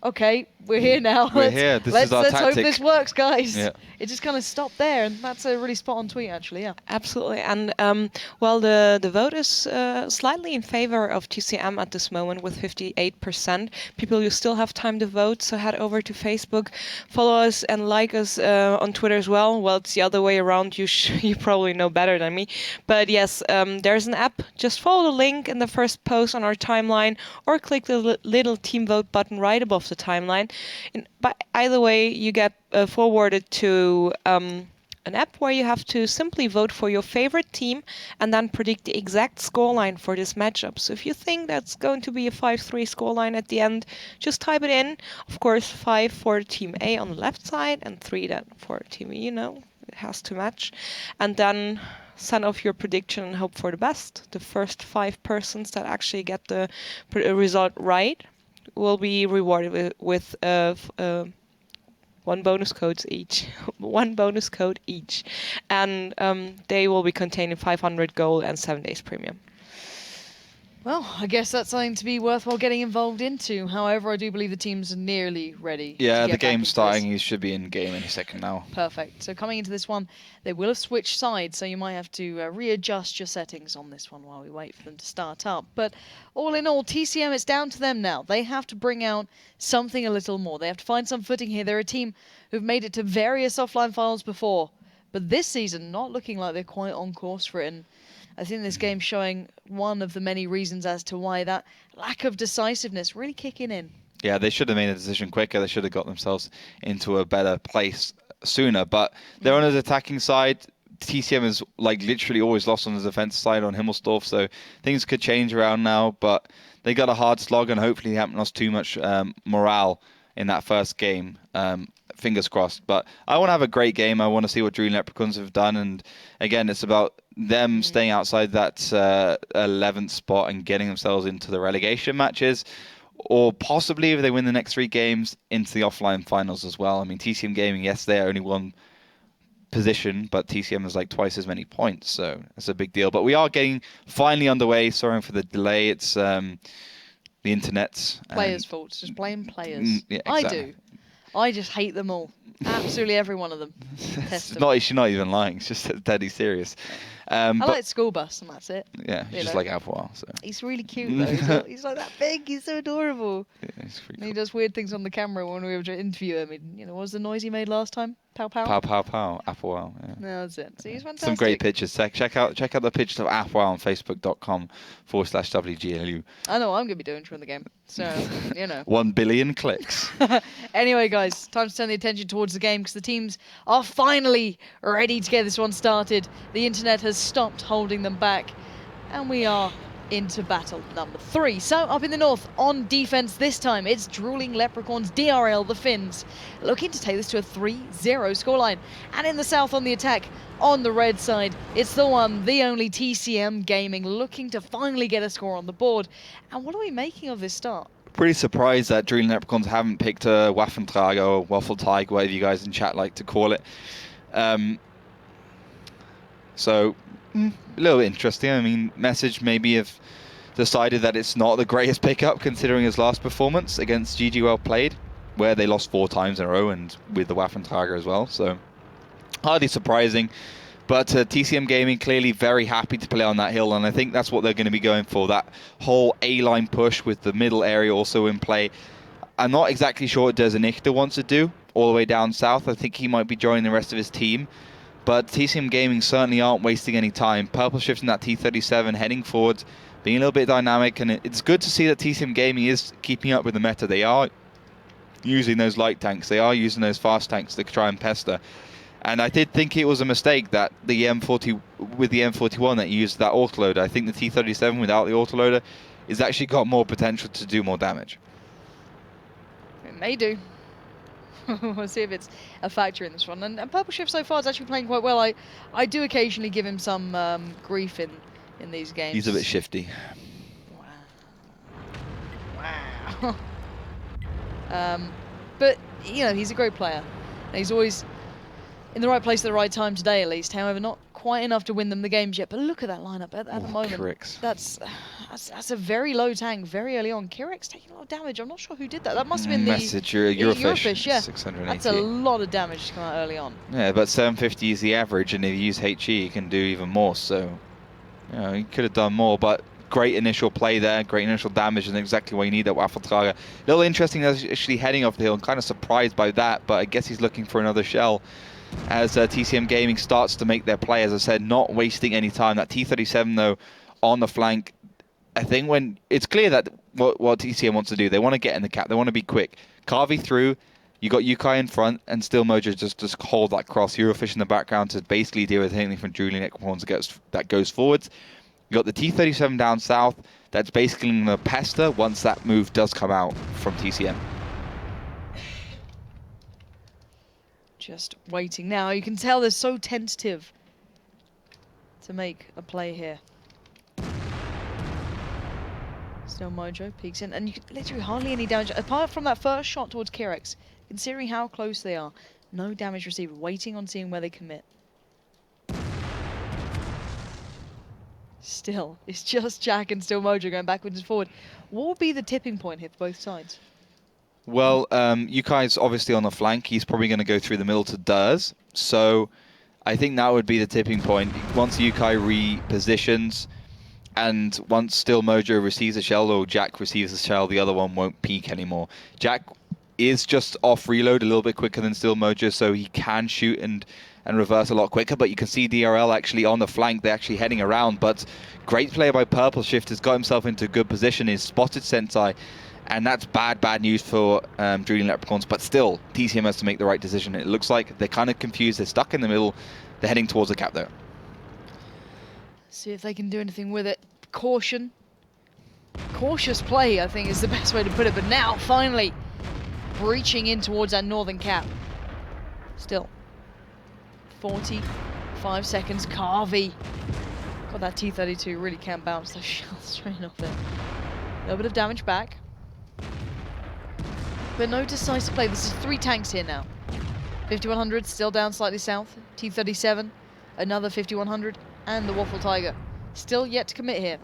okay, we're here now. We're here. This is our let's hope tactic. this works, guys. Yeah. It just kind of stopped there, and that's a really spot-on tweet, actually, yeah. Absolutely. And, well, the vote is slightly in favor of TCM at this moment with 58%. People, you still have time to vote, so head over to Facebook, follow us and like us on Twitter as well. Well, it's the other way around. You probably know better than me. But yes, there's an app. Just follow the link in the first post on our timeline or click the little team vote button right above the timeline. But either way, you get forwarded to an app where you have to simply vote for your favorite team and then predict the exact scoreline for this matchup. So if you think that's going to be a 5-3 scoreline at the end, just type it in. Of course, 5 for Team A on the left side and 3 then for Team E, it has to match. And then send off your prediction and hope for the best. The first 5 persons that actually get the result right will be rewarded with 1 bonus code each. 1 bonus code each. And they will be containing 500 gold and 7 days premium. Well, I guess that's something to be worthwhile getting involved into. However, I do believe the teams are nearly ready. Yeah, to get the back game's into starting. this. He should be in game any second now. Perfect. So coming into this one, they will have switched sides, so you might have to readjust your settings on this one while we wait for them to start up. But all in all, TCM, it's down to them now. They have to bring out something a little more. They have to find some footing here. They're a team who've made it to various offline finals before, but this season not looking like they're quite on course for it. And I think this game's showing one of the many reasons as to why that lack of decisiveness really kicking in. Yeah, they should have made a decision quicker. They should have got themselves into a better place sooner. But they're on his attacking side. TCM is like literally always lost on the defense side on Himmelsdorf, so things could change around now. But they got a hard slog, and hopefully they haven't lost too much morale in that first game. Fingers crossed. But I want to have a great game. I want to see what Drooling Leprechauns have done. And again, it's about them staying outside that 11th spot and getting themselves into the relegation matches. Or possibly, if they win the next 3 games, into the offline finals as well. I mean, TCM Gaming, yes, they're only 1 position, but TCM has like twice as many points. So that's a big deal. But we are getting finally underway. Sorry for the delay. It's the internet. Players' faults. Just blame players. Yeah, I exactly. do. I just hate them all. Absolutely every one of them. Test them. She's not even lying. It's just deadly serious. I But like school bus, and that's it. yeah, you he's just know. like Apple. So He's really cute though. He's like that big. He's so adorable. yeah, it's pretty And he cool. does weird things on the camera when we were to interview him. What was the noise he made last time? Pow pow. Pow pow pow. Apple wow. Yeah. No, that's it. So he's fantastic. Some great pictures. Check out the pictures of Apple on Facebook.com/WGLU. I know what I'm gonna be doing during the game. So 1 billion clicks. Anyway, guys, time to turn the attention towards the game because the teams are finally ready to get this one started. The internet has stopped holding them back, and we are into battle number 3. So up in the north, on defense this time, it's Drooling Leprechauns, DRL, the Finns, looking to take this to a 3-0 scoreline. And in the south on the attack, on the red side, it's the one, the only TCM Gaming, looking to finally get a score on the board. And what are we making of this start? pretty surprised that Drilling Leprechauns haven't picked a Waffentrager or Waffle Tiger, whatever you guys in chat like to call it. So, a little bit interesting. I mean, Message maybe have decided that it's not the greatest pickup considering his last performance against GG Well Played, where they lost 4 times in a row and with the Waffentrager as well. So, hardly surprising. But TCM Gaming clearly very happy to play on that hill, and I think that's what they're going to be going for, that whole A-line push with the middle area also in play. I'm not exactly sure what Desenichter wants to do all the way down south. I think he might be joining the rest of his team. But TCM Gaming certainly aren't wasting any time. Purple shifting that T37, heading forwards, being a little bit dynamic, and it's good to see that TCM Gaming is keeping up with the meta. They are using those light tanks, they are using those fast tanks to try and pester. And I did think it was a mistake that the M40 with the M41 that used that autoloader. I think the T37 without the autoloader is actually got more potential to do more damage. It may do. We'll see if it's a factor in this one. And Purple Shift so far is actually playing quite well. I do occasionally give him some grief in these games. He's a bit shifty. Wow. But, you know, he's a great player. And he's always in the right place at the right time today, at least. However, not quite enough to win them the games yet. But look at that lineup at the moment. Kirix. That's a very low tank very early on. Kirix taking a lot of damage. I'm not sure who did that. That must have been Message, Eurofish, yeah. 680. That's a lot of damage to come out early on. Yeah, but 750 is the average, and if you use HE, you can do even more. So, you know, he could have done more, but great initial play there, great initial damage, and exactly what you need that Waffentrager. A little interesting that he's actually heading off the hill. I'm kind of surprised by that, but I guess he's looking for another shell as TCM Gaming starts to make their play. As I said, not wasting any time. That T37, though, on the flank, I think when it's clear that what TCM wants to do, they want to get in the cap, they want to be quick. Carvey through, you got Yukai in front, and Still Mojo just hold that cross. Eurofish in the background to basically deal with anything from Julian Equipons that goes forwards. You got the T37 down south, that's basically going to pester once that move does come out from TCM. Just waiting now. You can tell they're so tentative to make a play here. Still Mojo peeks in, and you can literally hardly any damage apart from that first shot towards Kirix. Considering how close they are, no damage received. Waiting on seeing where they commit. Still, it's just Jack and Still Mojo going backwards and forward. What would be the tipping point here for both sides? Well, Yukai's obviously on the flank. He's probably going to go through the middle to Durs. So I think that would be the tipping point. Once Yukai repositions and once Still Mojo receives a shell or Jack receives a shell, the other one won't peek anymore. Jack is just off reload a little bit quicker than Still Mojo, so he can shoot and reverse a lot quicker, but you can see DRL actually on the flank. They're actually heading around, but great play by Purple Shift. Has got himself into a good position. He's spotted Sensei, and that's bad news for Julian Leprechauns, but still, TCM has to make the right decision. It looks like they're kind of confused. They're stuck in the middle. They're heading towards the cap there. See if they can do anything with it. Caution. Cautious play, I think, is the best way to put it, but now, finally, breaching in towards that northern cap. Still. 45 seconds. Carvey. God, that T32 really can't bounce those shells straight off it. A little bit of damage back. But no decisive play. This is 3 tanks here now. 5100 still down slightly south. T37, another 5100, and the Waffle Tiger. Still yet to commit here.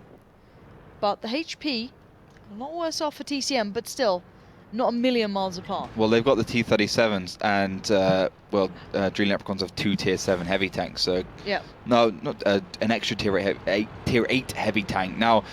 But the HP, a lot worse off for TCM, but still not a million miles apart. Well, they've got the T37s, and Dream Leprechauns have 2 tier 7 heavy tanks. So yeah, no, not an extra tier 8 heavy tank. Now,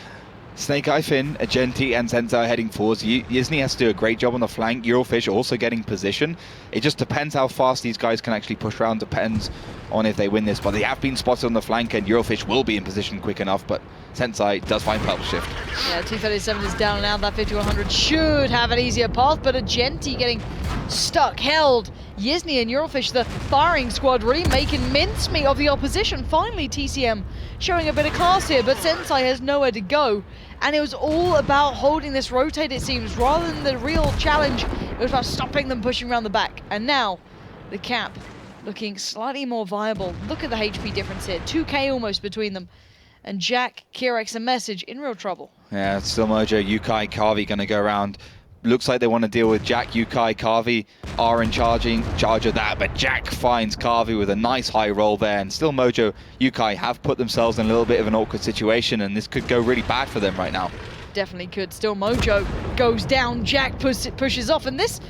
Snake Eye Finn, Agenti, and Sensei are heading forwards. Yizny has to do a great job on the flank. Eurofish also getting position. It just depends how fast these guys can actually push around. Depends on if they win this. But they have been spotted on the flank, and Eurofish will be in position quick enough. But Sensei does find Purple Shift. Yeah, T37 is down now. That 5100 should have an easier path, but Agenti getting stuck, held. Yizny and Eurofish, the firing squad, really making mincemeat of the opposition. Finally, TCM showing a bit of class here, but Sensei has nowhere to go. And it was all about holding this rotate, it seems, rather than the real challenge. It was about stopping them pushing around the back. And now, the cap looking slightly more viable. Look at the HP difference here. 2k almost between them. And Jack, Kirix, and Message in real trouble. Yeah, still Mojo, Yukai, Kavi going to go around. Looks like they want to deal with Jack, Yukai, Kavi are in charge of that, but Jack finds Kavi with a nice high roll there, and still Mojo, Yukai have put themselves in a little bit of an awkward situation, and this could go really bad for them right now. Definitely could. Still Mojo goes down, Jack pushes off, and this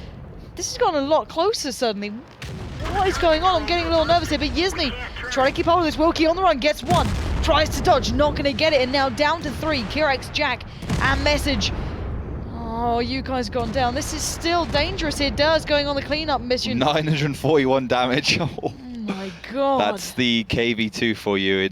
has gone a lot closer suddenly. What is going on? I'm getting a little nervous here, but Yizny trying to keep hold of this. Wilkie on the run, gets one, tries to dodge, not going to get it, and now down to 3. Kirex, Jack, and Message. Oh, you guys gone down. This is still dangerous here. Durs going on the cleanup mission. 941 damage. Oh my god. That's the KV2 for you.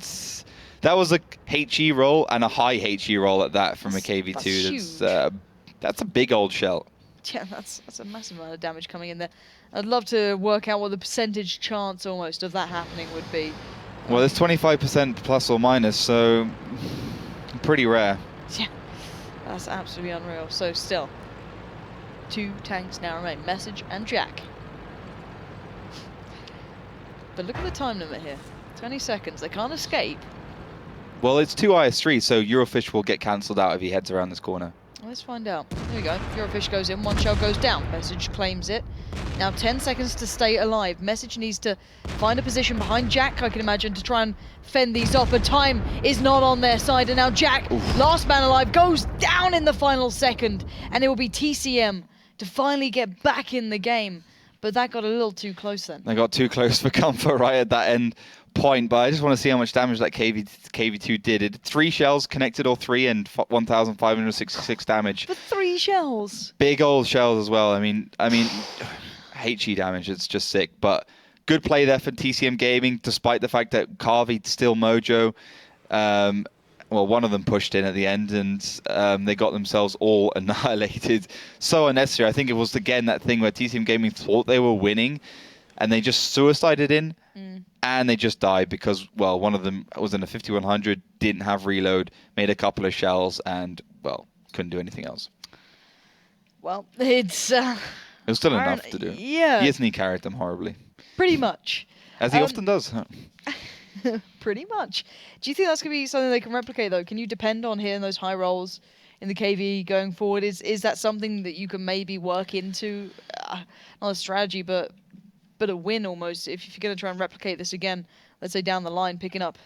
That was a HE roll and a high HE roll at that from a KV2. That's a big old shell. Yeah, that's a massive amount of damage coming in there. I'd love to work out what the percentage chance almost of that happening would be. Well, it's 25% plus or minus, so pretty rare. Yeah. That's absolutely unreal. So still, 2 tanks now remain, Message and Jack. But look at the time limit here, 20 seconds. They can't escape. Well, it's 2 IS3, so Eurofish will get cancelled out if he heads around this corner. Let's find out. There we go. Eurofish goes in, 1 shell goes down. Message claims it. Now 10 seconds to stay alive. Message needs to find a position behind Jack, I can imagine, to try and fend these off. But time is not on their side. And now Jack, last man alive, goes down in the final second. And it will be TCM to finally get back in the game. But that got a little too close then. They got too close for comfort right at that end point. But I just want to see how much damage that KV2 did. It did 3 shells, connected all 3, and 1,566 damage. For 3 shells. Big old shells as well. I mean, HE damage, it's just sick. But good play there for TCM Gaming, despite the fact that Kavi still Mojo. Well, one of them pushed in at the end, and they got themselves all annihilated. So unnecessary. I think it was, again, that thing where TCM Gaming thought they were winning, and they just suicided in, and they just died because, well, one of them was in a 5100, didn't have reload, made a couple of shells, and, well, couldn't do anything else. Well, it's... It was still enough to do. Yeah. Yizny carried them horribly. Pretty much. As he often does. Pretty much. Do you think that's going to be something they can replicate, though? Can you depend on hitting those high rolls in the KV going forward? Is that something that you can maybe work into? Not a strategy, but a win almost. If you're going to try and replicate this again, let's say down the line, picking up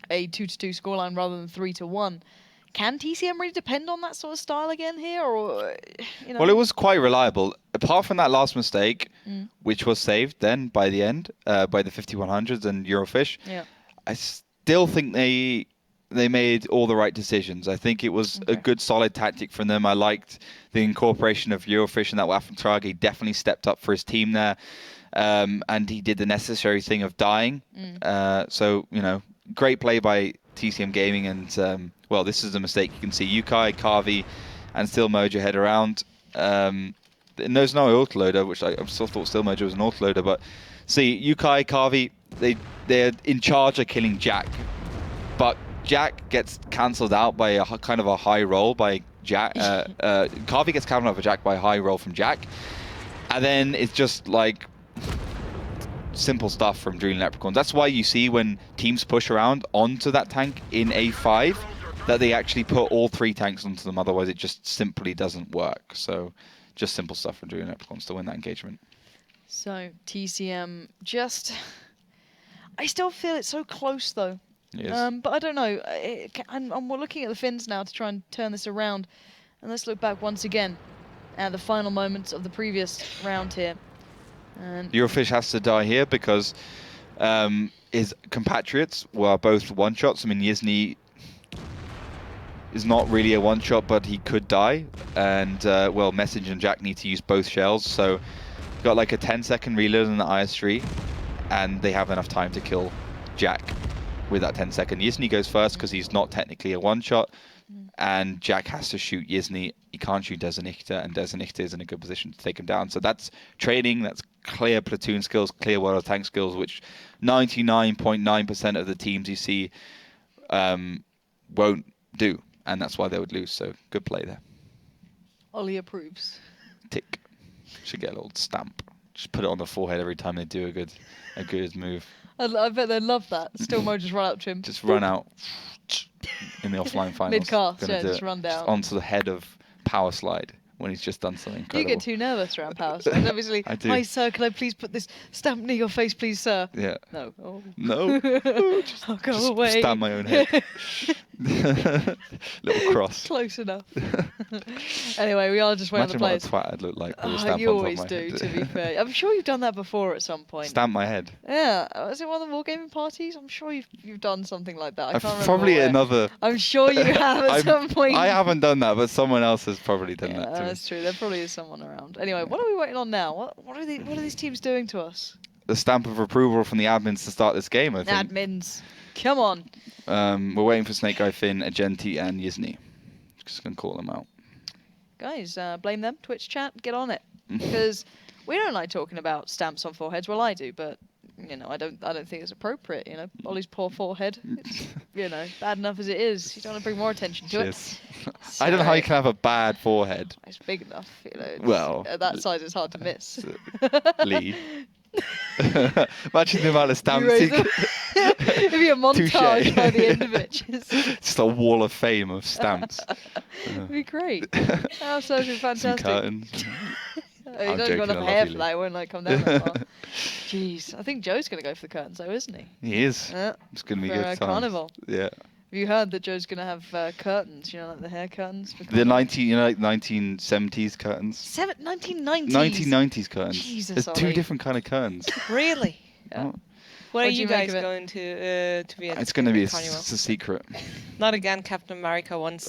a 2-2 scoreline rather than 3-1. Can TCM really depend on that sort of style again here, or you know? Well, it was quite reliable. Apart from that last mistake, which was saved then by the end by the 5100s and Eurofish. Yeah. I still think they made all the right decisions. I think it was a good, solid tactic from them. I liked the incorporation of Eurofish and that Waffentrag. He definitely stepped up for his team there, and he did the necessary thing of dying. So, you know, great play by TCM Gaming, and well, this is a mistake you can see. Yukai, Kavi, and Still Mojo head around. And there's no autoloader, which I still thought Still Mojo was an autoloader, but see, Yukai, Kavi, they're in charge of killing Jack, but Jack gets cancelled out by a kind of a high roll by Jack. Kavi gets cancelled out by Jack by a high roll from Jack, and then it's just like simple stuff from Drilling Leprechauns. That's why you see when teams push around onto that tank in A5 that they actually put all 3 tanks onto them, otherwise it just simply doesn't work. So just simple stuff from Drilling Leprechauns to win that engagement. So TCM just... I still feel it's so close though. Yes. But I don't know. I'm looking at the Finns now to try and turn this around. And let's look back once again at the final moments of the previous round here. And Eurofish has to die here because his compatriots were both one-shots. I mean, Yizny is not really a one-shot, but he could die. And, well, Message and Jack need to use both shells. So got like a 10-second reload in the IS-3, and they have enough time to kill Jack with that 10-second. Yizny goes first because he's not technically a one-shot, and Jack has to shoot Yizny. He can't shoot Desenichter, and Desenichter is in a good position to take him down. So that's training, that's clear platoon skills, clear world of tank skills, which 99.9% of the teams you see won't do, and that's why they would lose. So good play there. Ollie approves. Tick. Should get a little stamp. Just put it on the forehead every time they do a good move. I bet they love that. Still Mo just run up to him. Just run out. in the offline finals. Mid-cast, Gonna yeah, do just it. run down. Onto the head of Power Slide when he's just done something Do you incredible. get too nervous around power slides? Obviously, I do. hi sir, can I please put this stamp near your face, please, sir? Yeah. No. Oh. No. I'll go Just away. stab my own head. Little cross. Close enough. Anyway, we are just waiting Imagine on what the a players. twat I'd look like with a stamp You on top always of my do, head. to be fair. I'm sure you've done that before at some point. Stamp my head. Yeah. Was it one of the wargaming parties? I'm sure you've done something like that. I I've can't remember probably where. another. I'm sure you have at some point. I haven't done that, but someone else has probably done Yeah, that to me. that's true. There probably is someone around. Anyway, what are we waiting on now? What are these teams doing to us? The stamp of approval from the admins to start this game, I think. Admins, come on. We're waiting for Snake Eye Finn, Agenti, and Yizny. Just gonna call them out. Guys, blame them. Twitch chat, get on it. Because we don't like talking about stamps on foreheads. Well, I do, but I don't think it's appropriate. Ollie's poor forehead. It's bad enough as it is. You don't want to bring more attention to Cheers. it. I don't know how you So, can have a bad forehead. It's big enough. Well, At that size, it's hard to miss. Lee. Imagine the amount of stamps. It'd be a montage Touche. by the end of it. Just a wall of fame of stamps. It'd be great. Absolutely Some fantastic. curtains. You I'm don't joking, got I enough love hair you, for Lee. that. It won't come down that far. Jeez, I think Joe's going to go for the curtains, though, isn't he? He is. Yeah. It's gonna be For, good times. Carnival. Yeah. Have you heard that Joe's going to have curtains? Like the hair curtains? For The Carnival? 1970s curtains. 1990s. 1990s curtains. Jesus, There's two Ollie. different kind of curtains. Really? Yeah. Oh, What are What'd you you make guys of it? going to be at? it's gonna be a, Carnival? it's a secret. Not again, Captain America one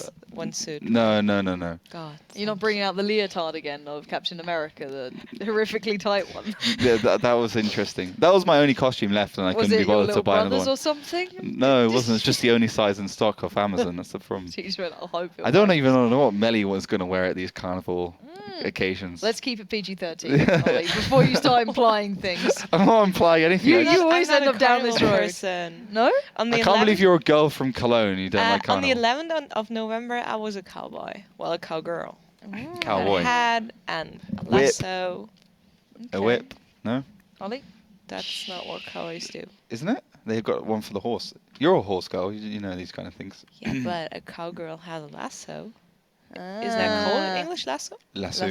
suit. No. God. You're not bringing out the leotard again of Captain America, the horrifically tight one. Yeah, that was interesting. That was my only costume left, and I Was couldn't it be your bothered to little buy another brothers one. or something? No, it wasn't. It's just the only size in stock off Amazon. That's the problem. So you just went, I'll hope it I don't works. even know what Melly was going to wear at these carnival occasions. Let's keep it PG-13, Ollie, before you start implying things. I'm not implying anything. You- I, just- you always I'm not end a up down this carnival road. person. No? On the I can't believe 11th you're a girl from Cologne. You don't like on the carnival. 11th of November, I was a cowboy. Well, a cowgirl. Cowboy. A hat and a Whip. lasso. A whip? No, Ollie? That's not what cowboys do. isn't it? They've got one for the horse. You're a horse girl. You know these kind of things. Yeah, but a cowgirl has a lasso. Is Is that called in English lasso? Lasso.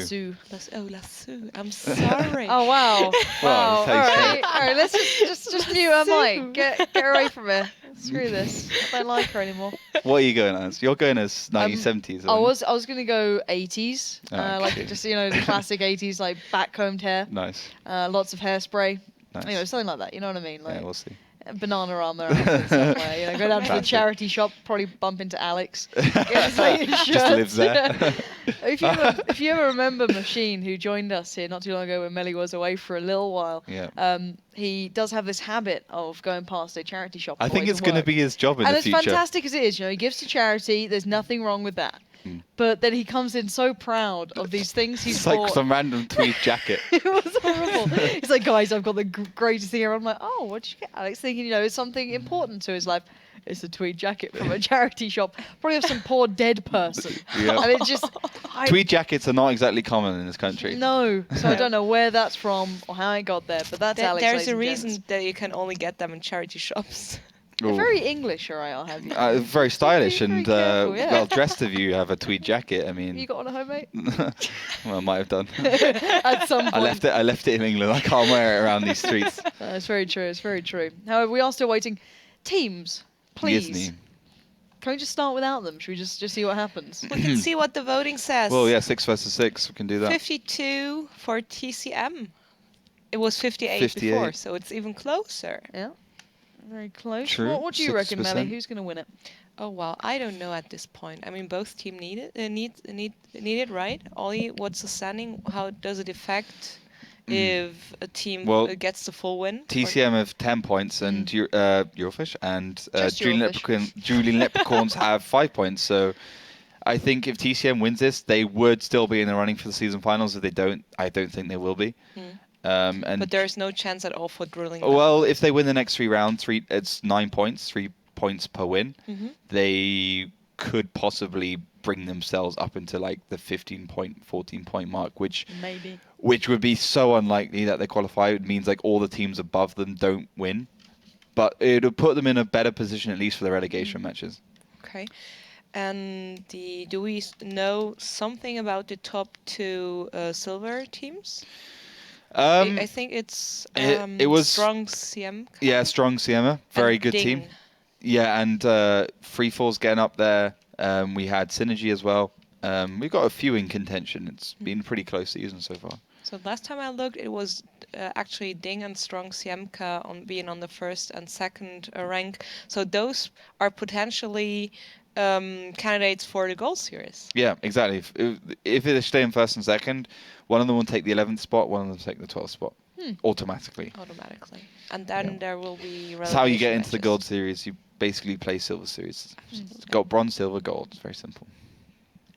Lasso. I'm sorry. Oh wow! Wow! it's how you say All right. Let's just mute her mic. Get away from her. Screw this. I don't like her anymore. What are you going as? You're going as 1970s. I was gonna go 80s, Oh, like okay. just the classic 80s, like backcombed hair, Nice. lots of hairspray. Nice. Something like that. You know what I mean? Like Yeah, we'll see. Banana-rama outfit somewhere. Go down to the Classic. charity shop, probably bump into Alex. Get some Just shirts. lives there. If you ever remember Machine, who joined us here not too long ago when Melly was away for a little while, Yeah. he does have this habit of going past a charity shop. I on the way think it's to going to work. be his job in And the as future. fantastic as it is, he gives to charity. There's nothing wrong with that. Mm. But then he comes in so proud of these things he's It's like bought. some random tweed jacket. It was horrible. He's like, guys, I've got the greatest thing ever. I'm like, oh, what'd you get, Alex? Thinking, it's something important to his life. It's a tweed jacket from a charity shop. Probably of some poor dead person. Yeah. And it's just... Tweed jackets are not exactly common in this country. No. So I don't know where that's from or how it got there, but that's Alex, There's ladies a and reason gents. that you can only get them in charity shops. They're Ooh. very English, all right, I'll have you. Very stylish Very and careful, yeah. well dressed of you have a tweed jacket. I mean, You got one at home, mate? well, I might have done. At some point. I left it in England. I can't wear it around these streets. It's very true. It's very true. However, we are still waiting. Teams, please. Disney. Can we just start without them? Should we just see what happens? We can see what the voting says. Well, yeah, 6 versus 6. We can do that. 52 for TCM. It was 58 58. before, so it's even closer. Yeah. Very close. True, What do you reckon, Melly? 6%. Who's going to win it? Oh well, I don't know at this point. I mean, both teams need it, right? Ollie, what's the standing? How does it affect if a team Well, gets the full win? TCM have 10 points and Eurofish and Just Eurofish. Julian Leprechauns have 5 points. So I think if TCM wins this, they would still be in the running for the season finals. If they don't, I don't think they will be. And But there's no chance at all for drilling. them. well, if they win the next 3 rounds, it's 9 points, 3 points per win. Mhm. They could possibly bring themselves up into like the 15 point, 14 point mark, which Maybe. would be so unlikely that they qualify. It means like all the teams above them don't win, but it would put them in a better position at least for the relegation matches. Okay. And do we know something about the top 2 silver teams? I think it's it was Strong CM. Yeah, strong Siema, very good team. Ding. Yeah, and Free Fall's getting up there. We had Synergy as well. We've got a few in contention. It's been a pretty close season so far. So last time I looked, it was actually Ding and Strong Siemka being on the first and second rank. So those are potentially candidates for the Gold Series. Yeah, exactly. If they stay in first and second, one of them will take the 11th spot, one of them will take the 12th spot. Automatically. And then there will be That's how you get into matches. the Gold Series. You basically play Silver Series. Absolutely. Got bronze, silver, gold. It's very simple.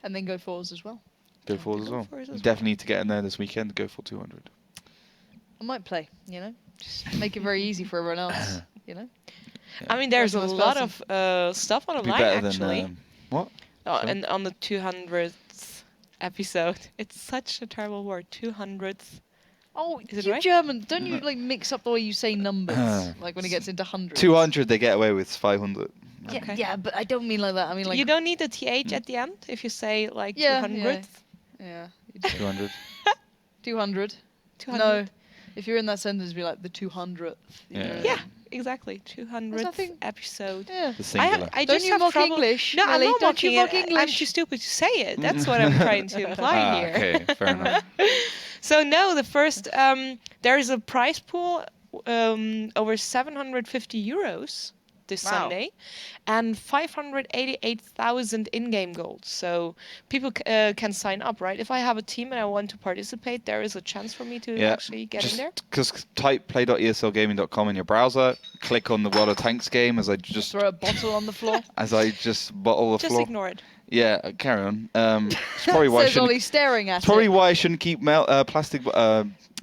And then go fours as well. Go for it as go well. for it as well. Definitely need to get in there this weekend. Go for 200. I might play, just make it very easy for everyone else, I mean, there's a First lot person. of stuff on the Be line, better actually. than what? Oh, and on the 200th episode. It's such a terrible word. 200th. Oh, Is it you right? German, don't you mix up the way you say numbers? Like when it gets into hundreds. 200 they get away with 500. Yeah, Okay. yeah, but I don't mean like that. I mean like You don't need the TH at the end if you say like Yeah, 200th. yeah. You do. 200. 200. 200. No. If you're in that sentence, be like the 200th. you Yeah. know? Yeah, exactly. 200th nothing- episode. Yeah. The singular. I Don't just you have mock trouble. English, No, I'm Millie? not Don't you mocking mock it. I'm English? too stupid to say it. That's what I'm trying to imply here. Okay, fair enough. So no, the first there is a prize pool over 750 euros this Wow. Sunday, and 588,000 in-game gold. So people can sign up, right? If I have a team and I want to participate, there is a chance for me to actually get in there. Just type play.eslgaming.com in your browser, click on the World of Tanks game as I just Throw a bottle on the floor. bottle the Just floor. ignore it. Yeah, carry on. It's probably why I Says shouldn't. Ollie staring at It's probably it. why I shouldn't keep plastic.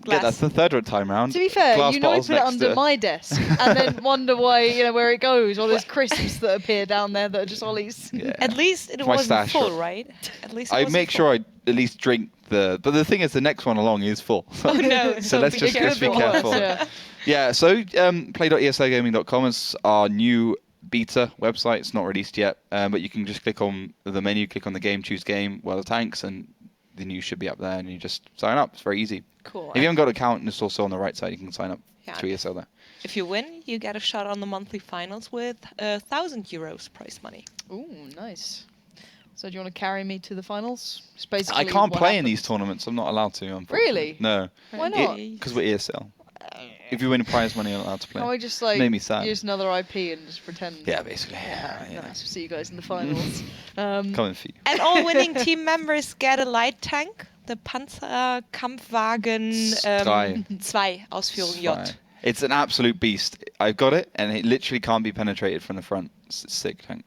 Get Glass. that the third time round. To be fair, Glass I bottles put it next under to- my desk and then wonder why, where it goes. All those crisps that appear down there that are just Ollie's. Yeah. At least it My wasn't stash. full, right? At least it I wasn't make full. sure I at least drink the. But the thing is, the next one along is full. Oh no! So let's just be careful. Yeah. Yeah, so play.eslgaming.com is our new beta website. It's not released yet, but you can just click on the menu, click on the game, choose game, World of Tanks, and the news should be up there, and you just sign up. It's very easy. Cool. If you haven't got an account, it's also on the right side. You can sign up Yeah. through ESL there. If you win, you get a shot on the monthly finals with 1,000 euros prize money. Ooh, nice. So do you want to carry me to the finals? It's basically I can't what play in happened. these tournaments. I'm not allowed to, unfortunately. Really? No. Why not? Because we're ESL. If you win prize money, you're not allowed to play. Can't we just Made me sad. use another IP and just pretend? Yeah, basically. Yeah, Yeah. nice. We'll see you guys in the finals. Coming for you. And all winning team members get a light tank, the Panzerkampfwagen 2 Ausführung J. Fine. It's an absolute beast. I've got it, and it literally can't be penetrated from the front. It's a sick tank.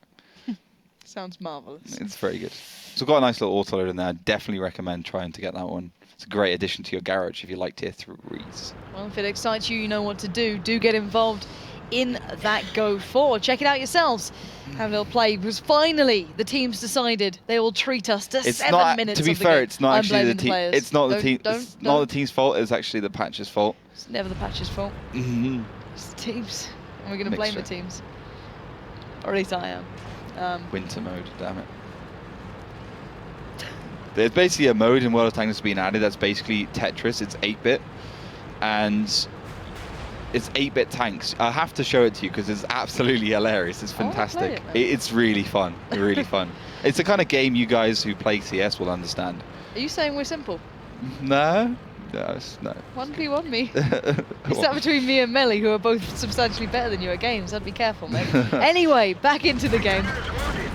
Sounds marvelous. It's very good. So I've got a nice little autoload in there. I definitely recommend trying to get that one. It's a great addition to your garage if you like tier 3s. Well, if it excites you, you know what to do. Do get involved in that Go 4. Check it out yourselves. Have a little play, because finally the teams decided they will treat us to It's 7 not. minutes To be of the fair, game. it's not I'm actually the blaming team. players. It's not the team. Don't, It's not the team's fault. It's actually the patch's fault. It's never the patch's fault. Mm-hmm. It's the teams. And we're going to blame the Mixture. teams. Or at least I am. Winter mode. Damn it. There's basically a mode in World of Tanks that's been added that's basically Tetris. It's 8-bit, and it's 8-bit tanks. I have to show it to you because it's absolutely hilarious. It's I wanna play fantastic. it, man. It's really fun. Really fun. It's the kind of game you guys who play CS will understand. Are you saying we're simple? No. 1v1 me. Is that between me and Melly, who are both substantially better than you at games? I'd be careful, mate. Anyway, back into the game.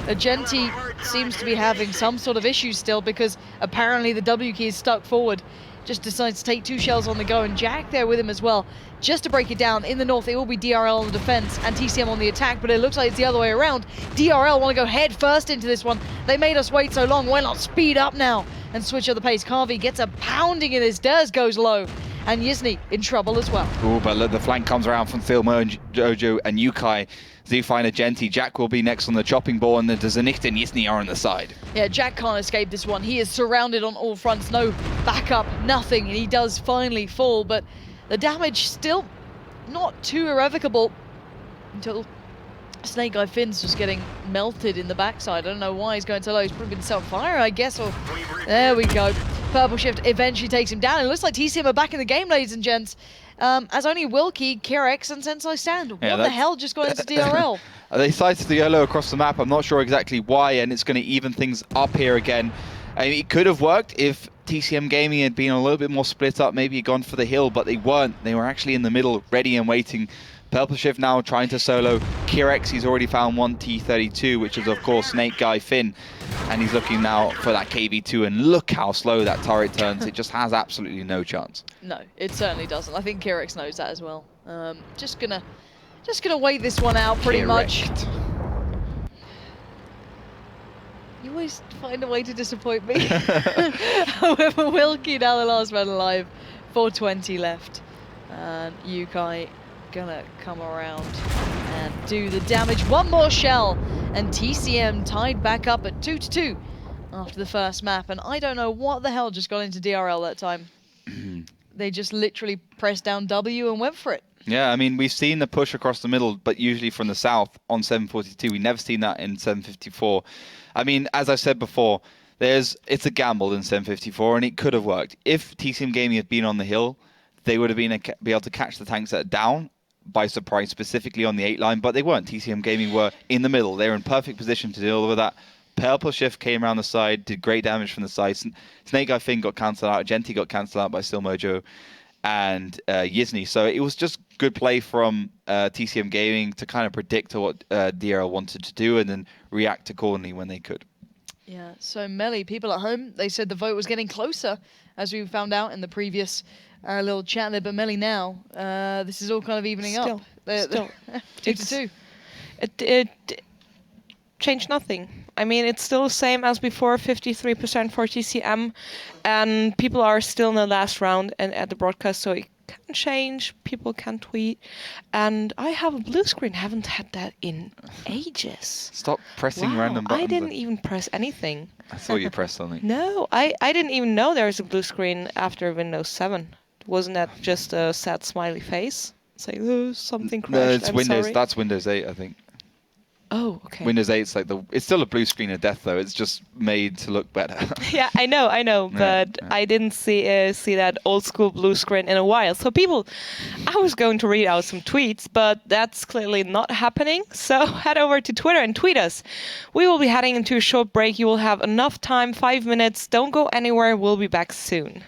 Agenti seems to be having some sort of issues still, because apparently the W key is stuck forward. Just decides to take 2 shells on the go, and Jack there with him as well. Just to break it down, in the north it will be DRL on the defense and TCM on the attack, but it looks like it's the other way around. DRL want to go head first into this one. They made us wait so long. Why not speed up now and switch up the pace? Carvey gets a pounding in his Durs goes low, and Yizny in trouble as well. Oh, but look, the flank comes around from Filmo and Jojo and Yukai. Zufine Agenti. Jack will be next on the chopping board, and the Zanicht and Yisni are on the side. Yeah, Jack can't escape this one. He is surrounded on all fronts, no backup, nothing, and he does finally fall, but the damage still not too irrevocable until Snake Guy Finn's just getting melted in the backside. I don't know why he's going so low. He's probably been set on fire, I guess. Or there we go. Purple Shift eventually takes him down. It looks like TCM are back in the game, ladies and gents. As only Wilkie, Kirex, and Sensei stand. Yeah, what the hell just got into DRL? They sighted the yellow across the map. I'm not sure exactly why, and it's going to even things up here again. I mean, it could have worked if TCM Gaming had been a little bit more split up, maybe gone for the hill, but they weren't. They were actually in the middle, ready and waiting. Purple Shift now trying to solo Kirex. He's already found one T32, which is, of course, Snake Guy Finn. And he's looking now for that KV2, and look how slow that turret turns. It just has absolutely no chance. No, it certainly doesn't. I think Kirex knows that as well. Just gonna wait this one out pretty much. You always find a way to disappoint me. However, Wilkie now the last man alive. 420 left. And Yukai gonna come around and do the damage. One more shell, and TCM tied back up at 2-2 after the first map. And I don't know what the hell just got into DRL that time. They just literally pressed down W and went for it. Yeah, I mean, we've seen the push across the middle, but usually from the south on 742. We've never seen that in 754. I mean, as I said before, it's a gamble in 754, and it could have worked. If TCM Gaming had been on the hill, they would have been able to catch the tanks that are down by surprise, specifically on the 8 line, but they weren't. TCM Gaming were in the middle. They were in perfect position to deal with that. Purple Shift came around the side, did great damage from the side. Snake Guy Finn got cancelled out. Genti got cancelled out by Still Mojo and Yizny. So it was just good play from TCM Gaming to kind of predict what DRL wanted to do and then react accordingly when they could. Yeah, so Melly, people at home, they said the vote was getting closer, as we found out in the previous little chat there. But Melly now, this is all kind of evening up. Still. 2-2. It changed nothing. I mean, it's still the same as before, 53% for TCM, and people are still in the last round and at the broadcast, so it can change. People can tweet, and I have a blue screen. Haven't had that in ages. Stop pressing random buttons. I didn't even press anything. I thought you pressed something. No, I didn't even know there was a blue screen after Windows 7. Wasn't that just a sad smiley face? Say, oh, something crashed. No, it's I'm Windows. sorry. That's Windows 8, I think. Oh, okay. Windows 8's like it's still a blue screen of death though. It's just made to look better. Yeah, I know, but yeah. I didn't see that old school blue screen in a while. So people, I was going to read out some tweets, but that's clearly not happening. So head over to Twitter and tweet us. We will be heading into a short break. You will have enough time, 5 minutes. Don't go anywhere. We'll be back soon.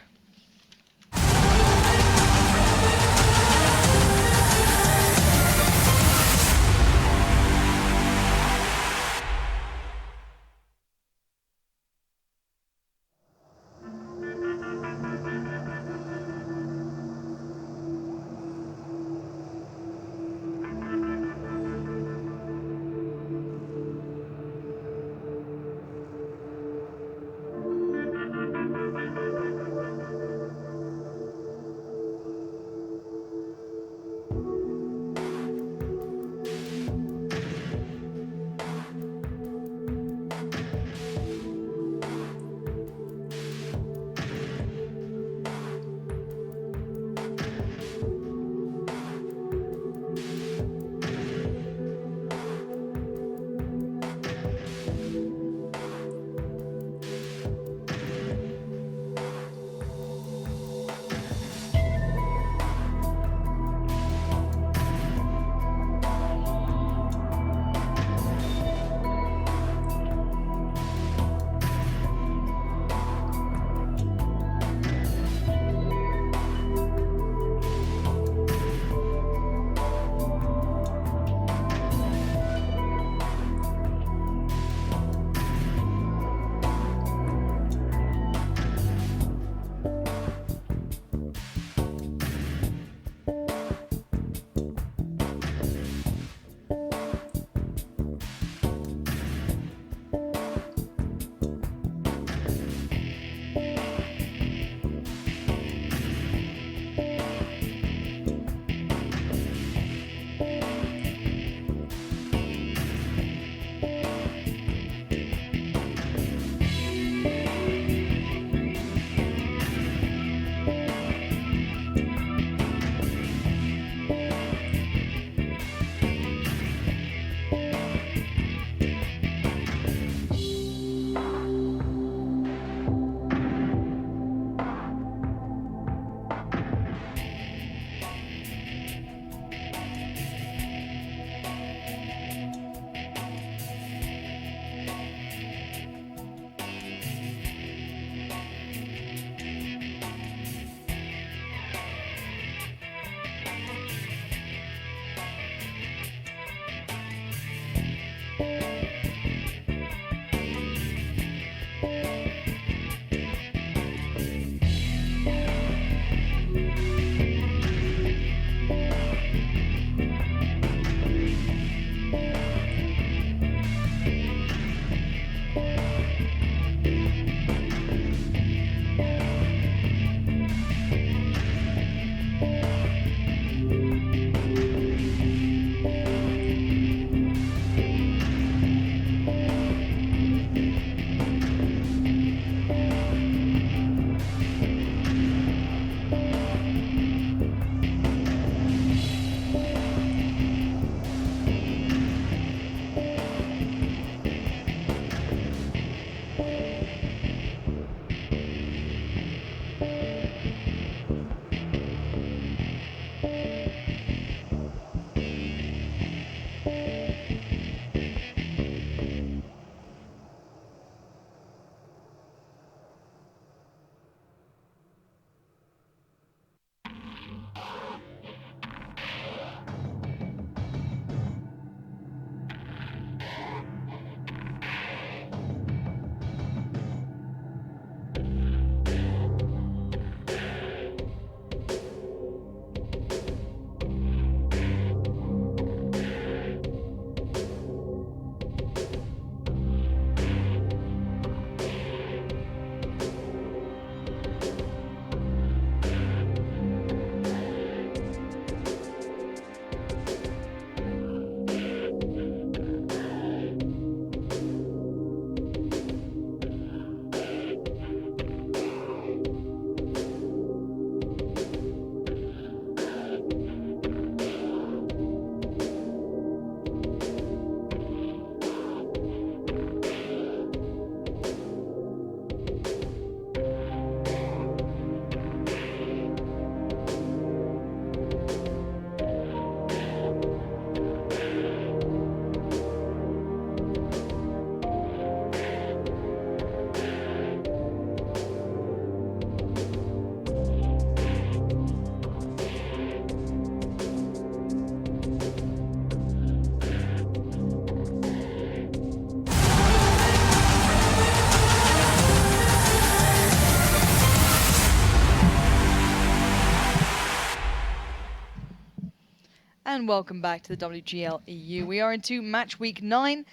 and welcome back to the WGL EU. We are into match week 9,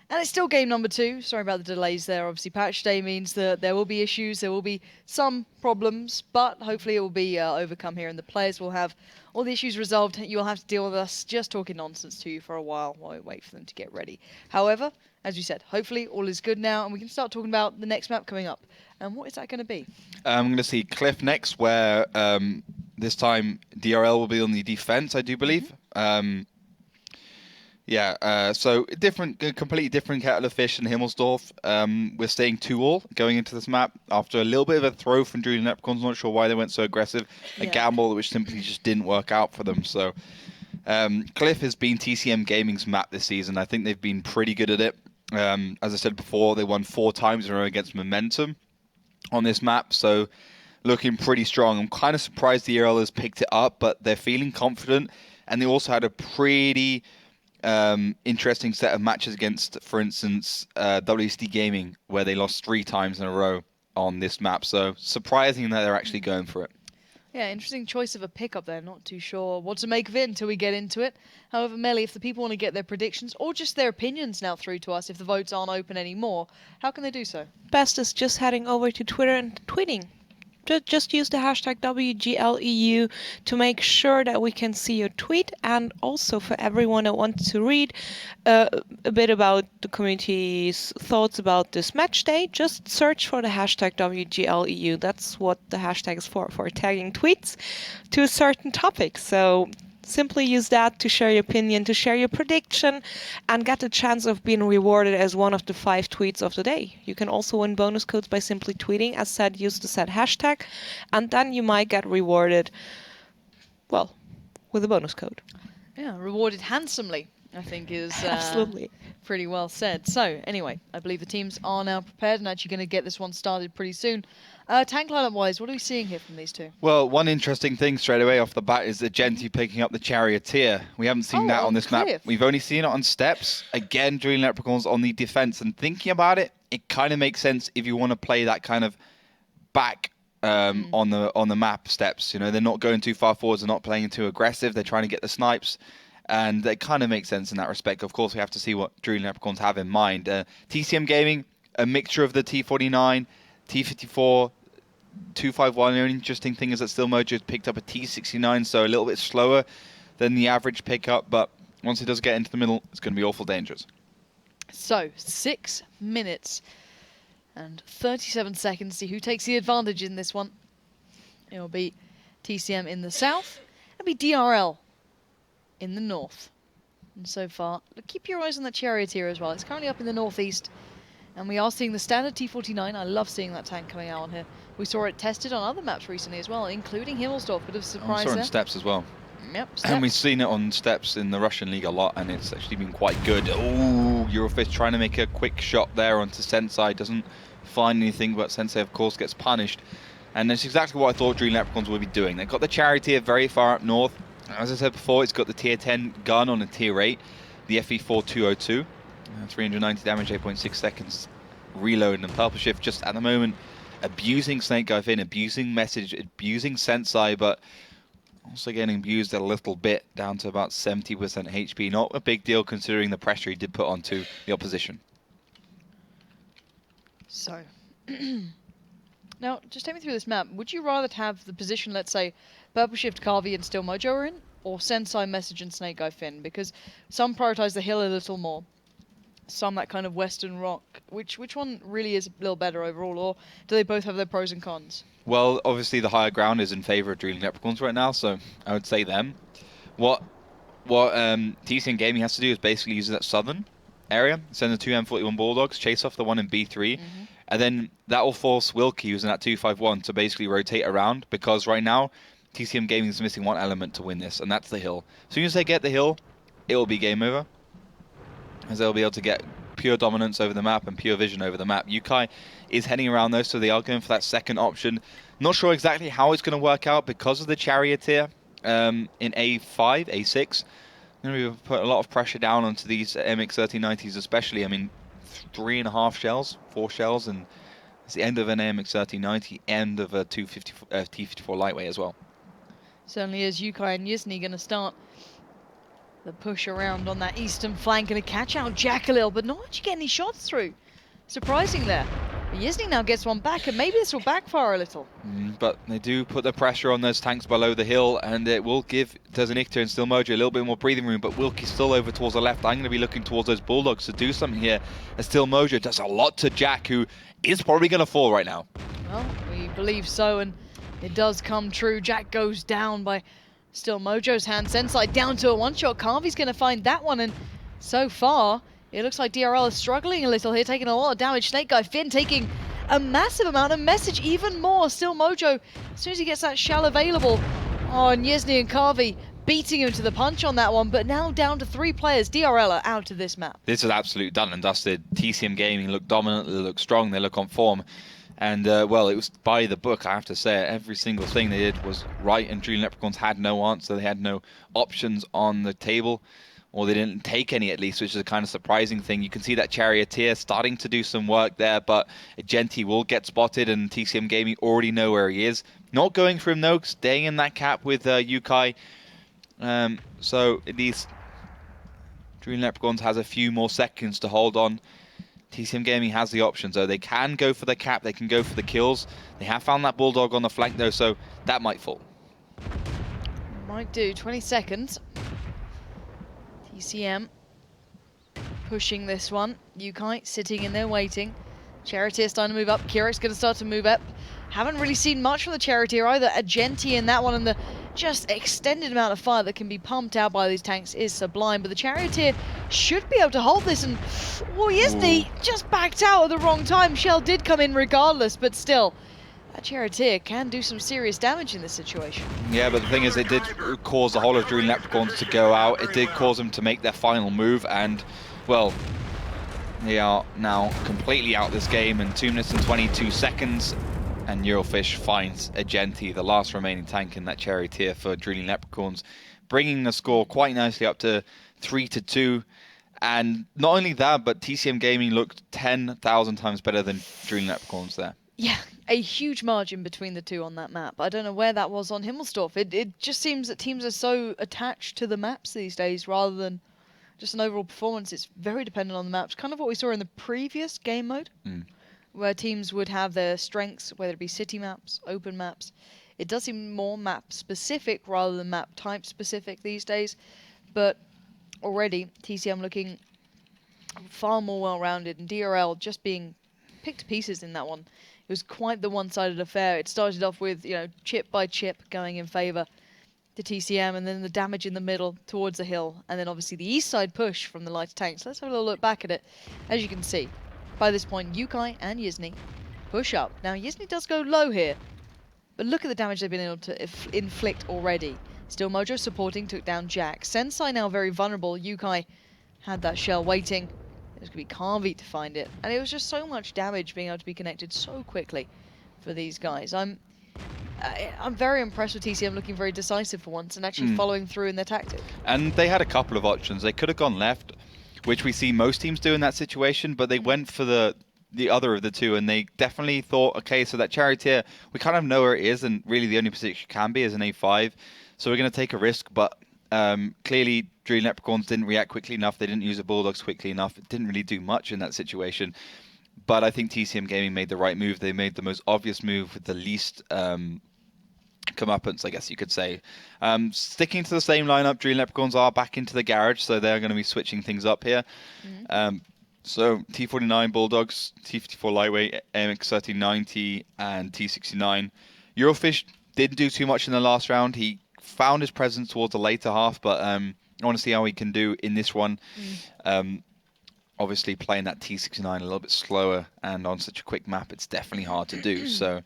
and it's still game number 2. Sorry about the delays there. Obviously, patch day means that there will be issues, there will be some problems, but hopefully it will be overcome here, and the players will have all the issues resolved. You'll have to deal with us just talking nonsense to you for a while we wait for them to get ready. However, as you said, hopefully all is good now, and we can start talking about the next map coming up. And what is that going to be? I'm going to see Cliff next, where this time DRL will be on the defense, I do believe. So completely different kettle of fish in Himmelsdorf. We're staying 2-all going into this map after a little bit of a throw from Julian Leprechauns. Not sure why they went so aggressive. A gamble which simply just didn't work out for them. So Cliff has been TCM Gaming's map this season. I think they've been pretty good at it. As I said before, they won 4 times in a row against Momentum on this map, so looking pretty strong. I'm kind of surprised the DRL has picked it up, but they're feeling confident, and they also had a pretty interesting set of matches against, for instance, WSD Gaming, where they lost 3 times in a row on this map, so surprising that they're actually going for it. Yeah, interesting choice of a pickup there. Not too sure what to make of it until we get into it. However, Melly, if the people want to get their predictions or just their opinions now through to us, if the votes aren't open anymore, how can they do so? Best is just heading over to Twitter and tweeting. Just use the hashtag WGLEU to make sure that we can see your tweet, and also for everyone that wants to read a bit about the community's thoughts about this match day, just search for the hashtag WGLEU. That's what the hashtag is for tagging tweets to a certain topic. So simply use that to share your opinion, to share your prediction, and get the chance of being rewarded as one of the 5 tweets of the day. You can also win bonus codes by simply tweeting, as said, use the said hashtag, and then you might get rewarded, well, with a bonus code. Yeah, rewarded handsomely, I think is Absolutely pretty well said. So, anyway, I believe the teams are now prepared and actually going to get this one started pretty soon. Tank lineup-wise, what are we seeing here from these two? Well, one interesting thing straight away off the bat is the Genti picking up the Charioteer. We haven't seen that on this map. We've only seen it on steps. Again, Julian Leprechauns on the defense. And thinking about it, it kind of makes sense if you want to play that kind of back on the map steps. You know, they're not going too far forwards. They're not playing too aggressive. They're trying to get the snipes. And it kind of makes sense in that respect. Of course, we have to see what Julian Leprechauns have in mind. TCM Gaming, a mixture of the T49, T54, 251. The only interesting thing is that Still Mojo has picked up a T69, so a little bit slower than the average pickup, but once he does get into the middle, it's going to be awful dangerous. So, 6 minutes and 37 seconds. See who takes the advantage in this one. It'll be TCM in the south. It'll be DRL in the north. And so far, keep your eyes on that Charioteer as well. It's currently up in the northeast. And we are seeing the standard T49. I love seeing that tank coming out on here. We saw it tested on other maps recently as well, including Himmelsdorf. Bit of a surprise I saw it there. on steps as well. Yep, steps. And we've seen it on steps in the Russian League a lot, and it's actually been quite good. Oh, Eurofist trying to make a quick shot there onto Sensei. Doesn't find anything, but Sensei, of course, gets punished. And that's exactly what I thought Julian Leprechauns would be doing. They've got the Charioteer very far up north. As I said before, it's got the tier 10 gun on a tier 8, the FE4202. 390 damage, 8.6 seconds. Reload, and Purple Shift just at the moment abusing Snake Guy Finn, abusing Message, abusing Sensei, but also getting abused a little bit, down to about 70% HP. Not a big deal considering the pressure he did put onto the opposition. So, now, just take me through this map. Would you rather have the position, let's say, Purple Shift, Carvey, and Still Mojo are in, or Sensei, Message, and Snake Guy Finn? Because some prioritize the hill a little more. Some that kind of Western rock. Which one really is a little better overall, or do they both have their pros and cons? Well, obviously the higher ground is in favor of Julian Leprechauns right now, so I would say them. What TCM Gaming has to do is basically use that southern area, send the 2 M41 Bulldogs, chase off the one in B3, and then that will force Wilkie using that 251 to basically rotate around, because right now TCM Gaming is missing one element to win this, and that's the hill. As soon as they get the hill, it will be game over, as they'll be able to get pure dominance over the map and pure vision over the map. Yukai is heading around though, so they are going for that second option. Not sure exactly how it's going to work out because of the Charioteer in A5, A6. Going to put a lot of pressure down onto these MX-1390s especially. I mean, 3.5 shells, 4 shells, and it's the end of an MX-1390, end of a T54 lightweight as well. Certainly is. Yukai and Yisni going to start The push around on that eastern flank, going to catch out Jack a little, but not actually getting any shots through. Surprising there. But Yizny now gets one back, and maybe this will backfire a little. But they do put the pressure on those tanks below the hill, and it will give Desanictor and Still Mojo a little bit more breathing room, but Wilkie's still over towards the left. I'm going to be looking towards those Bulldogs to do something here, as Still Mojo does a lot to Jack, who is probably going to fall right now. Well, we believe so, and it does come true. Jack goes down by Still Mojo's hand. Sensei down to a one-shot. Carvy's going to find that one, and so far, it looks like DRL is struggling a little here, taking a lot of damage. Snake Guy Finn taking a massive amount of message, even more. Still Mojo, as soon as he gets that shell available. Oh, and Yizny and Carvey beating him to the punch on that one, but now down to 3 players. DRL are out of this map. This is absolute done and dusted. TCM Gaming look dominant, they look strong, they look on form. And, well, it was by the book, I have to say. Every single thing they did was right, and Dream Leprechauns had no answer. They had no options on the table, or they didn't take any at least, which is a kind of surprising thing. You can see that Charioteer starting to do some work there, but Agenti will get spotted, and TCM Gaming already know where he is. Not going for him, though, staying in that cap with Yukai. So, at least Dream Leprechauns has a few more seconds to hold on. TCM Gaming has the options, though. They can go for the cap, they can go for the kills. They have found that Bulldog on the flank, though, so that might fall. Might do. 20 seconds. TCM pushing this one. Yukai sitting in there waiting. Charioteer starting to move up. Kirek's going to start to move up. Haven't really seen much from the Charioteer either. Agenti in that one, and the just extended amount of fire that can be pumped out by these tanks is sublime. But the Charioteer should be able to hold this, and well, Yizny just backed out at the wrong time. Shell did come in regardless, but still, that Charioteer can do some serious damage in this situation. Yeah, but the thing is, it did cause the whole of Dream Leprechauns to go out. It did cause them to make their final move, and, well, they are now completely out this game in 2 minutes and 22 seconds. And Eurofish finds Agenti, the last remaining tank in that Charioteer for Dream Leprechauns, bringing the score quite nicely up to 3-2. And not only that, but TCM Gaming looked 10,000 times better than Dream Leprechauns there. Yeah, a huge margin between the two on that map. I don't know where that was on Himmelsdorf. It just seems that teams are so attached to the maps these days rather than just an overall performance. It's very dependent on the maps. Kind of what we saw in the previous game mode, where teams would have their strengths, whether it be city maps, open maps. It does seem more map specific rather than map type specific these days. But already, TCM looking far more well-rounded, and DRL just being picked to pieces in that one. It was quite the one-sided affair. It started off with, you know, chip by chip going in favor to TCM, and then the damage in the middle towards the hill, and then obviously the east side push from the lighter tanks. Let's have a little look back at it. As you can see, by this point, Yukai and Yizny push up. Now, Yizny does go low here, but look at the damage they've been able to inflict already. Still Mojo supporting, took down Jack. Sensei now very vulnerable. Yukai had that shell waiting. It was going to be Carvey to find it. And it was just so much damage being able to be connected so quickly for these guys. I'm very impressed with TCM looking very decisive for once and actually following through in their tactic. And they had a couple of options. They could have gone left, which we see most teams do in that situation, but they went for the other of the two, and they definitely thought, okay, so that Charioteer, we kind of know where it is, and really the only position it can be is an A5, so we're going to take a risk, but clearly Dream Leprechauns didn't react quickly enough, they didn't use the Bulldogs quickly enough, it didn't really do much in that situation, but I think TCM Gaming made the right move. They made the most obvious move with the least comeuppance, I guess you could say. Sticking to the same lineup, Dream Leprechauns are back into the garage, so they're going to be switching things up here. So T49 Bulldogs, T54 Lightweight, AMX 1390, and T69. Eurofish didn't do too much in the last round. He found his presence towards the later half, but I want to see how he can do in this one. Obviously, playing that T69 a little bit slower and on such a quick map, it's definitely hard to do. So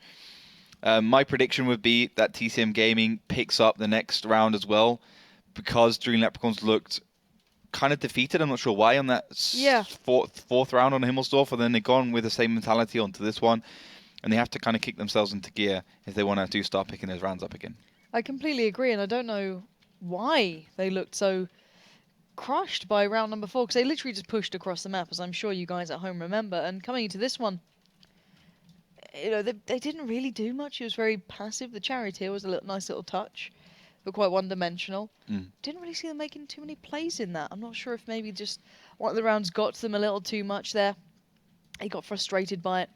my prediction would be that TCM Gaming picks up the next round as well, because Dream Leprechauns looked kind of defeated. I'm not sure why on that fourth round on Himmelsdorf, and then they've gone with the same mentality onto this one, and they have to kind of kick themselves into gear if they want to start picking those rounds up again. I completely agree, and I don't know why they looked so crushed by round number 4, because they literally just pushed across the map, as I'm sure you guys at home remember, and coming into this one, you know, they didn't really do much. It was very passive. The Charioteer was a nice little touch, but quite one-dimensional. Mm. Didn't really see them making too many plays in that. I'm not sure if maybe just one of the rounds got to them a little too much there. He got frustrated by it.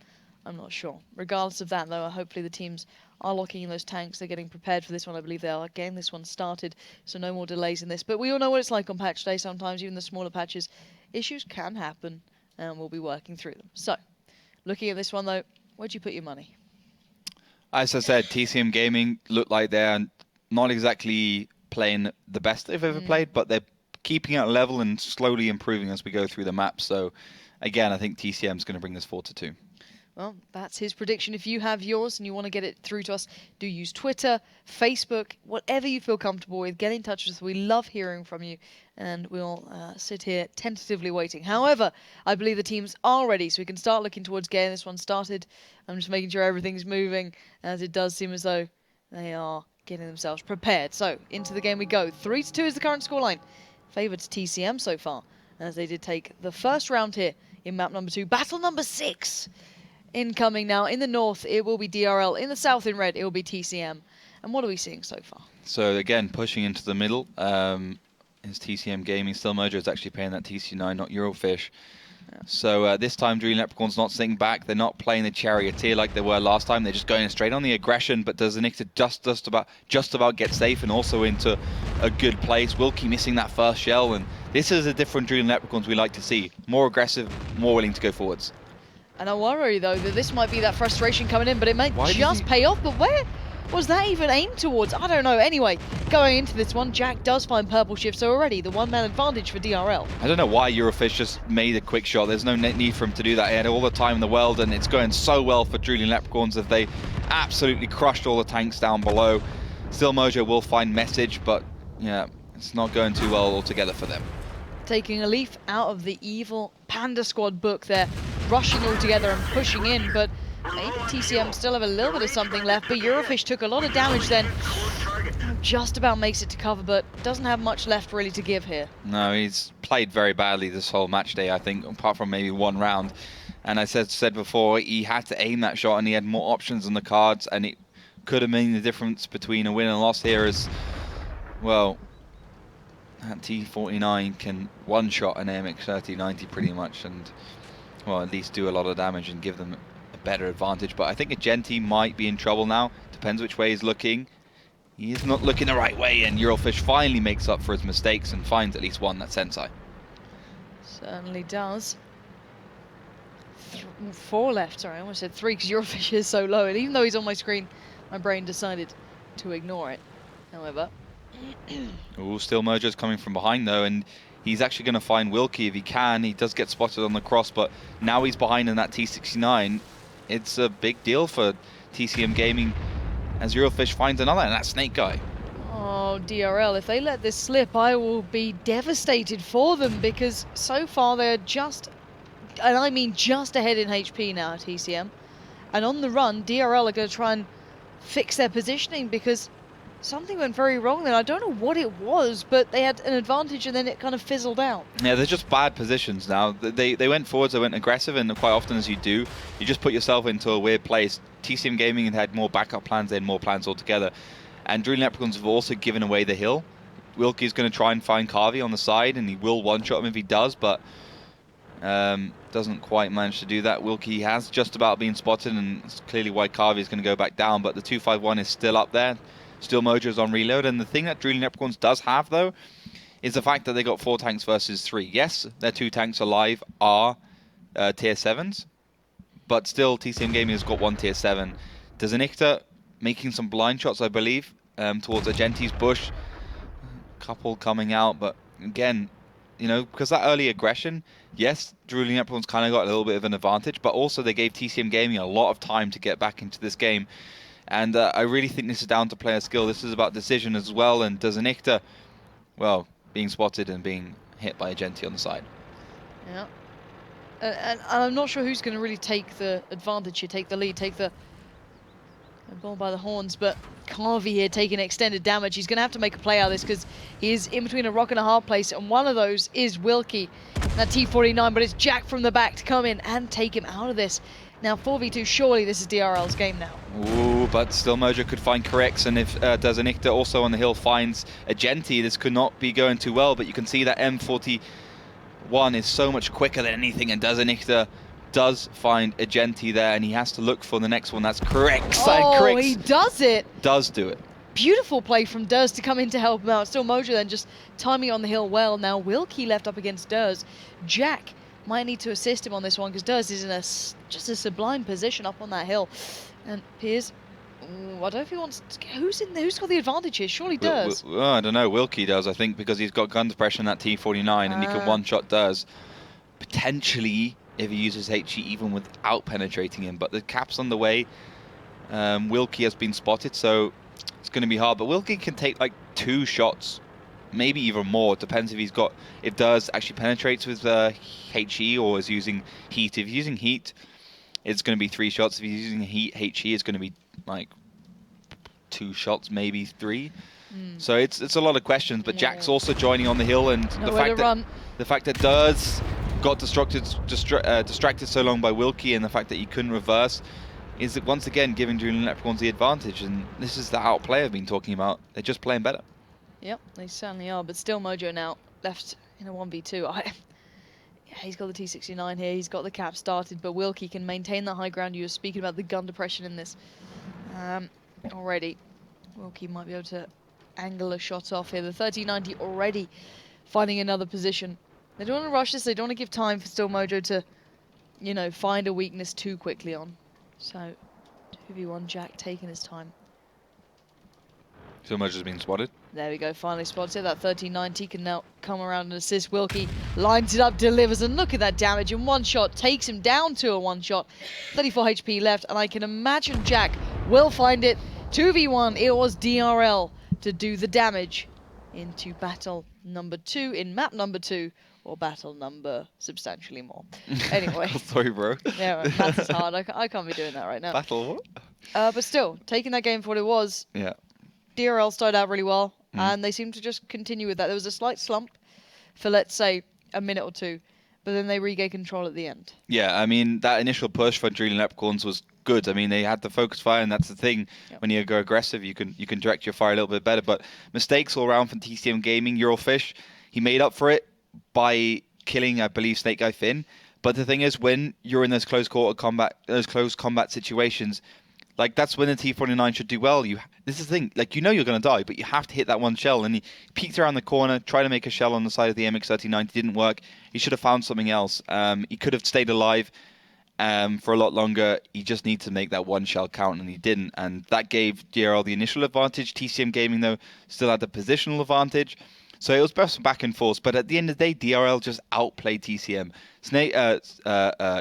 I'm not sure. Regardless of that, though, hopefully the teams are locking in those tanks. They're getting prepared for this one. I believe they are. Again, this one started, so no more delays in this. But we all know what it's like on patch day. Sometimes, even the smaller patches, issues can happen, and we'll be working through them. So, looking at this one, though, where'd you put your money? As I said, TCM Gaming look like they're not exactly playing the best they've ever played, but they're keeping it level and slowly improving as we go through the map. So, again, I think TCM is going to bring this 4-2. Well, that's his prediction. If you have yours and you want to get it through to us, do use Twitter, Facebook, whatever you feel comfortable with. Get in touch with us. We love hearing from you, and we'll sit here tentatively waiting. However, I believe the teams are ready, so we can start looking towards getting this one started. I'm just making sure everything's moving, as it does seem as though they are getting themselves prepared. So, into the game we go. 3-2 is the current scoreline. Favoured to TCM so far, as they did take the first round here in map number 2. Battle number 6. Incoming now. In the north, it will be DRL. In the south, in red, it will be TCM. And what are we seeing so far? So again, pushing into the middle is TCM Gaming. Still Mojo is actually playing that TC9, not Eurofish. Yeah. So this time, Dream Leprechaun's not sitting back. They're not playing the Charioteer like they were last time. They're just going straight on the aggression. But does Nikita just about get safe and also into a good place? Wilkie missing that first shell, and this is a different Dream Leprechauns we like to see. More aggressive, more willing to go forwards. And I worry, though, that this might be that frustration coming in, but it might just pay off. But where was that even aimed towards? I don't know. Anyway, going into this one, Jack does find purple shift, so already the one-man advantage for DRL. I don't know why Eurofish just made a quick shot. There's no need for him to do that. He had all the time in the world, and it's going so well for Julian Leprechauns as they absolutely crushed all the tanks down below. Still Mojo will find message, but yeah, it's not going too well altogether for them. Taking a leaf out of the evil Panda Squad book there, rushing all together and pushing in, but maybe TCM still have a little bit of something left, but Eurofish took a lot of damage then. Just about makes it to cover, but doesn't have much left really to give here. No, he's played very badly this whole match day, I think, apart from maybe one round. And I said before, he had to aim that shot and he had more options on the cards, and it could have made the difference between a win and a loss here as, well, that T49 can one-shot an AMX 3090 pretty much, and, well, at least do a lot of damage and give them a better advantage. But I think Agenti might be in trouble now. Depends which way he's looking. He is not looking the right way, and Eurofish finally makes up for his mistakes and finds at least one, that Sensei. Certainly does. 4 left, sorry, I almost said 3 because Eurofish is so low, and even though he's on my screen, my brain decided to ignore it. However... Ooh, still Mojo's coming from behind though, and he's actually going to find Wilkie if he can. He does get spotted on the cross, but now he's behind in that T69. It's a big deal for TCM Gaming as Eurofish finds another, and that Snake guy. Oh, DRL, if they let this slip, I will be devastated for them, because so far they're just, and I mean just ahead in HP now at TCM. And on the run, DRL are going to try and fix their positioning, because something went very wrong then. I don't know what it was, but they had an advantage and then it kind of fizzled out. Yeah, they're just bad positions now. They went forwards, they went aggressive, and quite often as you do, you just put yourself into a weird place. TCM Gaming had more backup plans, they had more plans altogether. And Dream Leprechauns have also given away the hill. Wilkie's going to try and find Carvey on the side, and he will one-shot him if he does, but doesn't quite manage to do that. Wilkie has just about been spotted, and it's clearly why Carvey is going to go back down, but the 251 is still up there. Still Mojo's on reload, and the thing that Dream Leprechauns does have, though, is the fact that they got 4 tanks versus 3. Yes, their 2 tanks alive are tier 7s, but still TCM Gaming has got 1 tier 7. Dezanicta making some blind shots, I believe, towards Agenti's bush. Couple coming out, but again, you know, because that early aggression, yes, Dream Leprechauns kind of got a little bit of an advantage, but also they gave TCM Gaming a lot of time to get back into this game. And I really think this is down to player skill. This is about decision as well. And Dezanicta, well, being spotted and being hit by Agenti on the side. Yeah. And I'm not sure who's going to really take the advantage here, take the lead, take the ball by the horns. But Carvey here taking extended damage. He's going to have to make a play out of this because he is in between a rock and a hard place. And one of those is Wilkie, that T49. But it's Jack from the back to come in and take him out of this. Now 4v2, surely this is DRL's game now. Ooh, but still Mojo could find corrects, and if Dezanicta also on the hill finds a Genti, this could not be going too well, but you can see that M41 is so much quicker than anything, and Dezanicta does find a Genti there, and he has to look for the next one. That's correct. Oh, he does it. Does do it. Beautiful play from Durs to come in to help him out. Still Mojo then just timing on the hill well. Now Wilkie left up against Durs. Jack might need to assist him on this one because Durs is in just a sublime position up on that hill. And Piers, I don't know if he wants to, who's got the advantage here? Surely Durs. I don't know. Wilkie does, I think, because he's got gun suppression on that T49 and he can one-shot Durs. Potentially, if he uses HE even without penetrating him. But the cap's on the way. Wilkie has been spotted, so it's going to be hard. But Wilkie can take like 2 shots, maybe even more. It depends if Durs actually penetrates with HE or is using heat. If he's using heat, it's going to be 3 shots. If he's using heat, HE is going to be like 2 shots, maybe 3. So it's a lot of questions. But Jack's also joining on the hill, and the fact that Durs got distracted so long by Wilkie, and the fact that he couldn't reverse, is that once again giving Julian Leprechauns the advantage. And this is the outplay I've been talking about. They're just playing better. Yep, they certainly are. But still Mojo now left in a 1v2. Yeah, he's got the T69 here. He's got the cap started, but Wilkie can maintain the high ground. You were speaking about the gun depression in this already. Wilkie might be able to angle a shot off here. The 3090 already finding another position. They don't want to rush this. They don't want to give time for Still Mojo to, you know, find a weakness too quickly on. So 2v1, Jack taking his time. Still Mojo's been spotted. There we go, finally spotted. That 1390 can now come around and assist. Wilkie lines it up, delivers, and look at that damage in one shot. Takes him down to a one shot. 34 HP left, and I can imagine Jack will find it. 2v1, it was DRL to do the damage into battle number 2 in map number 2, or battle number substantially more. Anyway. Sorry, bro. Yeah, maths is hard. I can't be doing that right now. Battle what? But still, taking that game for what it was. Yeah. DRL started out really well, and they seemed to just continue with that. There was a slight slump for, let's say, a minute or 2, but then they regained control at the end. Yeah, I mean, that initial push for Julian Leprechauns was good. I mean, they had the focus fire, and that's the thing. Yep. When you go aggressive, you can direct your fire a little bit better. But mistakes all around from TCM Gaming. Eurofish, he made up for it by killing, I believe, Snake Guy Finn. But the thing is, when you're in those close combat situations, like, that's when the T49 should do well. This is the thing, like, you know you're going to die, but you have to hit that one shell. And he peeked around the corner, tried to make a shell on the side of the MX-39. It didn't work. He should have found something else. He could have stayed alive for a lot longer. He just needed to make that one shell count, and he didn't. And that gave DRL the initial advantage. TCM Gaming, though, still had the positional advantage. So it was best back and forth. But at the end of the day, DRL just outplayed TCM.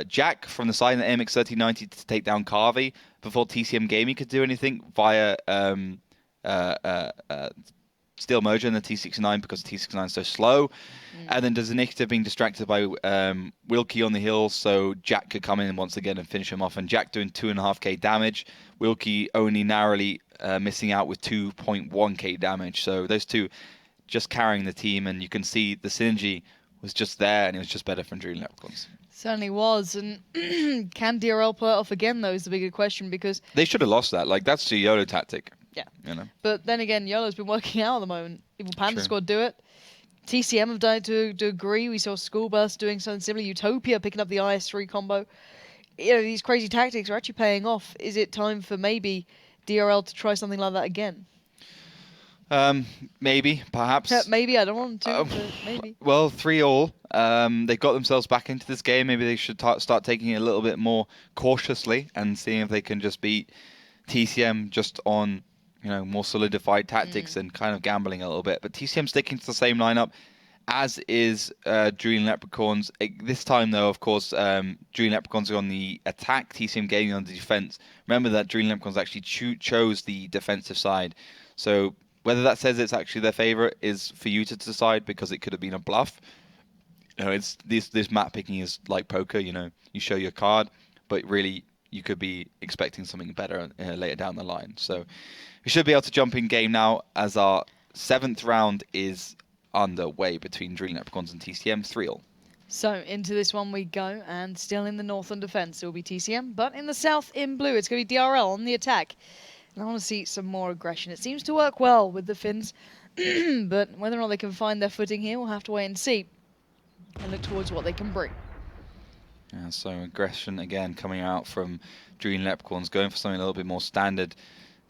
Jack from the side of the MX-3090 to take down Carvey before TCM Gaming could do anything via Steel Mojo and the T69, because the T69 is so slow. And then Dezanicta being distracted by Wilkie on the hill, so Jack could come in once again and finish him off. And Jack doing 2.5k damage, Wilkie only narrowly missing out with 2.1k damage. So those two just carrying the team, and you can see the synergy was just there, and it was just better from Julian Leprechauns. Certainly was. And can DRL pull it off again, though, is the bigger question, because they should have lost that. Like, that's the YOLO tactic. Yeah. You know? But then again, YOLO's been working out at the moment. Even Panda Squad do it. TCM have done it to a degree. We saw Schoolburst doing something similar. Utopia picking up the IS-3 combo. You know, these crazy tactics are actually paying off. Is it time for maybe DRL to try something like that again? Maybe, perhaps. Maybe, I don't want to, but maybe. Well, 3-all. They got themselves back into this game. Maybe they should start taking it a little bit more cautiously and seeing if they can just beat TCM just on, you know, more solidified tactics and kind of gambling a little bit. But TCM sticking to the same lineup, as is Julian Leprechauns. This time, though, of course, Julian Leprechauns are on the attack, TCM Gaming on the defense. Remember that Julian Leprechauns actually chose the defensive side. So whether that says it's actually their favorite is for you to decide, because it could have been a bluff. You know, it's this map picking is like poker. You know, you show your card, but really you could be expecting something better later down the line. So we should be able to jump in game now, as our 7th round is underway between Julian Leprechauns and TCM. 3-all. So into this one we go, and still in the north on defense it will be TCM, but in the south in blue it's going to be DRL on the attack. I want to see some more aggression. It seems to work well with the Finns, but whether or not they can find their footing here, we'll have to wait and see. And look towards what they can bring. Yeah, so aggression again coming out from Dream Leprechauns, going for something a little bit more standard.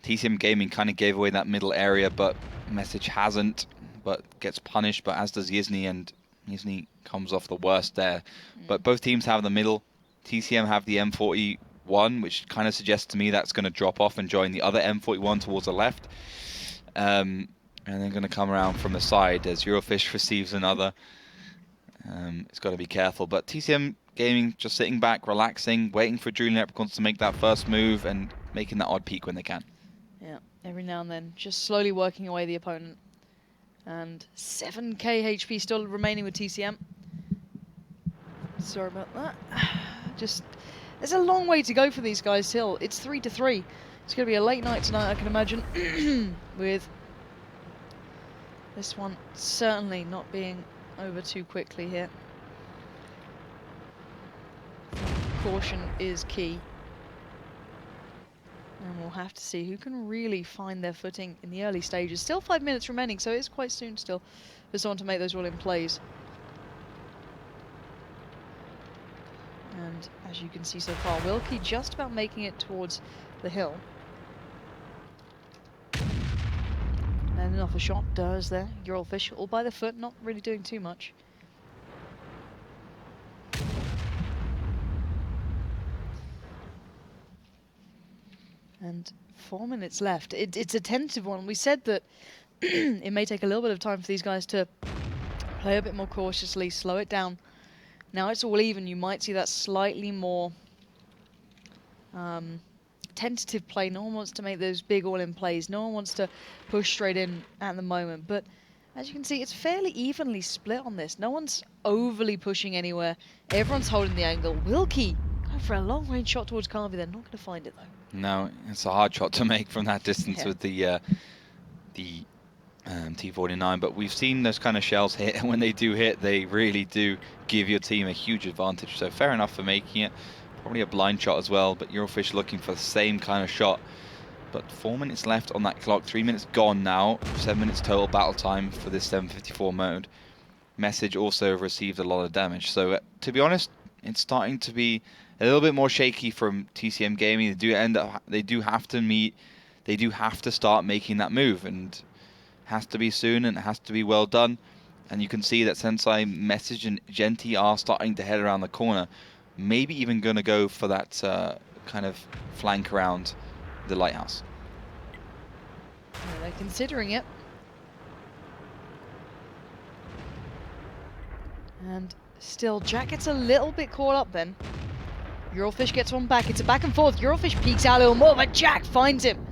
TCM Gaming kind of gave away that middle area, but Message hasn't, but gets punished, but as does Yizny, and Yizny comes off the worst there. But both teams have the middle. TCM have the M41, which kind of suggests to me that's going to drop off and join the other M41 towards the left. And then going to come around from the side as Eurofish receives another. It's got to be careful, but TCM Gaming just sitting back, relaxing, waiting for Dream Leprechauns to make that first move and making that odd peak when they can. Yeah, every now and then, just slowly working away the opponent. And 7k HP still remaining with TCM. Sorry about that. Just, there's a long way to go for these guys still. It's 3-3. It's going to be a late night tonight, I can imagine, with this one certainly not being over too quickly here. Caution is key. And we'll have to see who can really find their footing in the early stages. Still 5 minutes remaining, so it's quite soon still for someone to make those all-in plays. And as you can see so far, Wilkie just about making it towards the hill. And enough a shot does there. Eurofish all by the foot, not really doing too much. And 4 minutes left. It's a tentative one. We said that it may take a little bit of time for these guys to play a bit more cautiously, slow it down. Now it's all even. You might see that slightly more tentative play. No one wants to make those big all-in plays. No one wants to push straight in at the moment. But as you can see, it's fairly evenly split on this. No one's overly pushing anywhere. Everyone's holding the angle. Wilkie going for a long-range shot towards Carvey. They're not going to find it, though. No, it's a hard shot to make from that distance with the T49, but we've seen those kind of shells hit, and when they do hit, they really do give your team a huge advantage. So fair enough for making it. Probably a blind shot as well, but Eurofish looking for the same kind of shot. But 4 minutes left on that clock, 3 minutes gone now, 7 minutes total battle time for this 754 mode. Message also received a lot of damage. So to be honest, it's starting to be a little bit more shaky from TCM Gaming. They do have to start making that move, and it has to be soon, and it has to be well done. And you can see that Sensei, Message, and Genti are starting to head around the corner. Maybe even going to go for that kind of flank around the lighthouse. Yeah, they're considering it. And still, Jack gets a little bit caught up then. Eurofish gets one back. It's a back and forth. Eurofish peeks out a little more, but Jack finds him.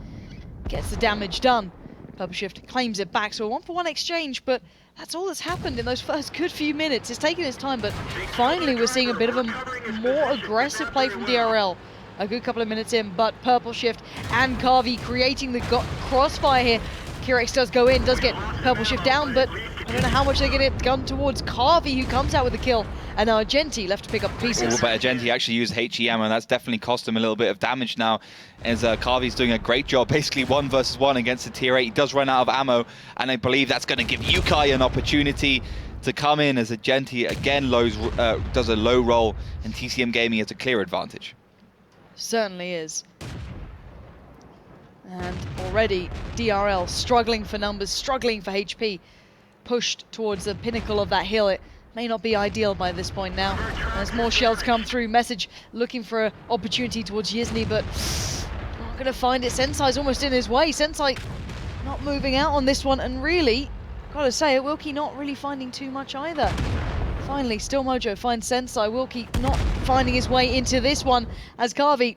Gets the damage done. Purple Shift claims it back, so a 1-for-1 exchange, but that's all that's happened in those first good few minutes. It's taken its time, but finally we're seeing a bit of a more aggressive play from DRL. A good couple of minutes in, but Purple Shift and Carvey creating the crossfire here. Kirex does go in, does get Purple Shift down, but I don't know how much they're going to gun towards Carvey, who comes out with the kill. And now Genti left to pick up pieces. Oh, but Genti actually used HEM, and that's definitely cost him a little bit of damage now, as Carvey's doing a great job, basically 1 versus 1 against the tier 8. He does run out of ammo, and I believe that's going to give Yukai an opportunity to come in, as Genti again does a low roll, and TCM Gaming has a clear advantage. Certainly is. And already DRL struggling for numbers, struggling for HP, pushed towards the pinnacle of that hill. It may not be ideal by this point now. As more shells come through, Message looking for an opportunity towards Yizny, but not going to find it. Sensei's almost in his way. Sensei not moving out on this one, and really, gotta say it, Wilkie not really finding too much either. Finally, Still Mojo finds Sensei. Wilkie not finding his way into this one, as Carvey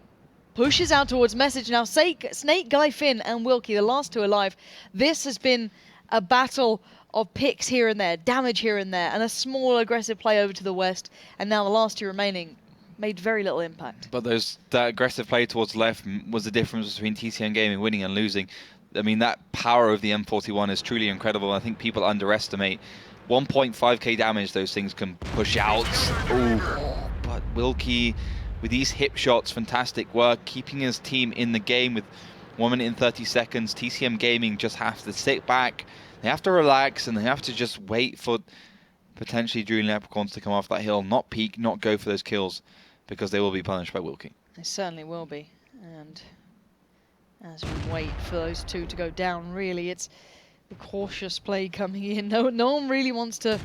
pushes out towards Message. Now, Snake, Guy Finn, and Wilkie, the last two alive. This has been a battle of picks here and there, damage here and there, and a small aggressive play over to the west. And now the last two remaining made very little impact. But that aggressive play towards the left was the difference between TCM Gaming winning and losing. I mean, that power of the M41 is truly incredible. I think people underestimate 1.5k damage those things can push out. Ooh. But Wilkie, with these hip shots, fantastic work, keeping his team in the game with 1 minute and 30 seconds. TCM Gaming just have to sit back. They have to relax, and they have to just wait for potentially Drooling Leprechauns to come off that hill, not peek, not go for those kills, because they will be punished by Wilkie. They certainly will be. And as we wait for those two to go down, really, it's the cautious play coming in. No one really wants to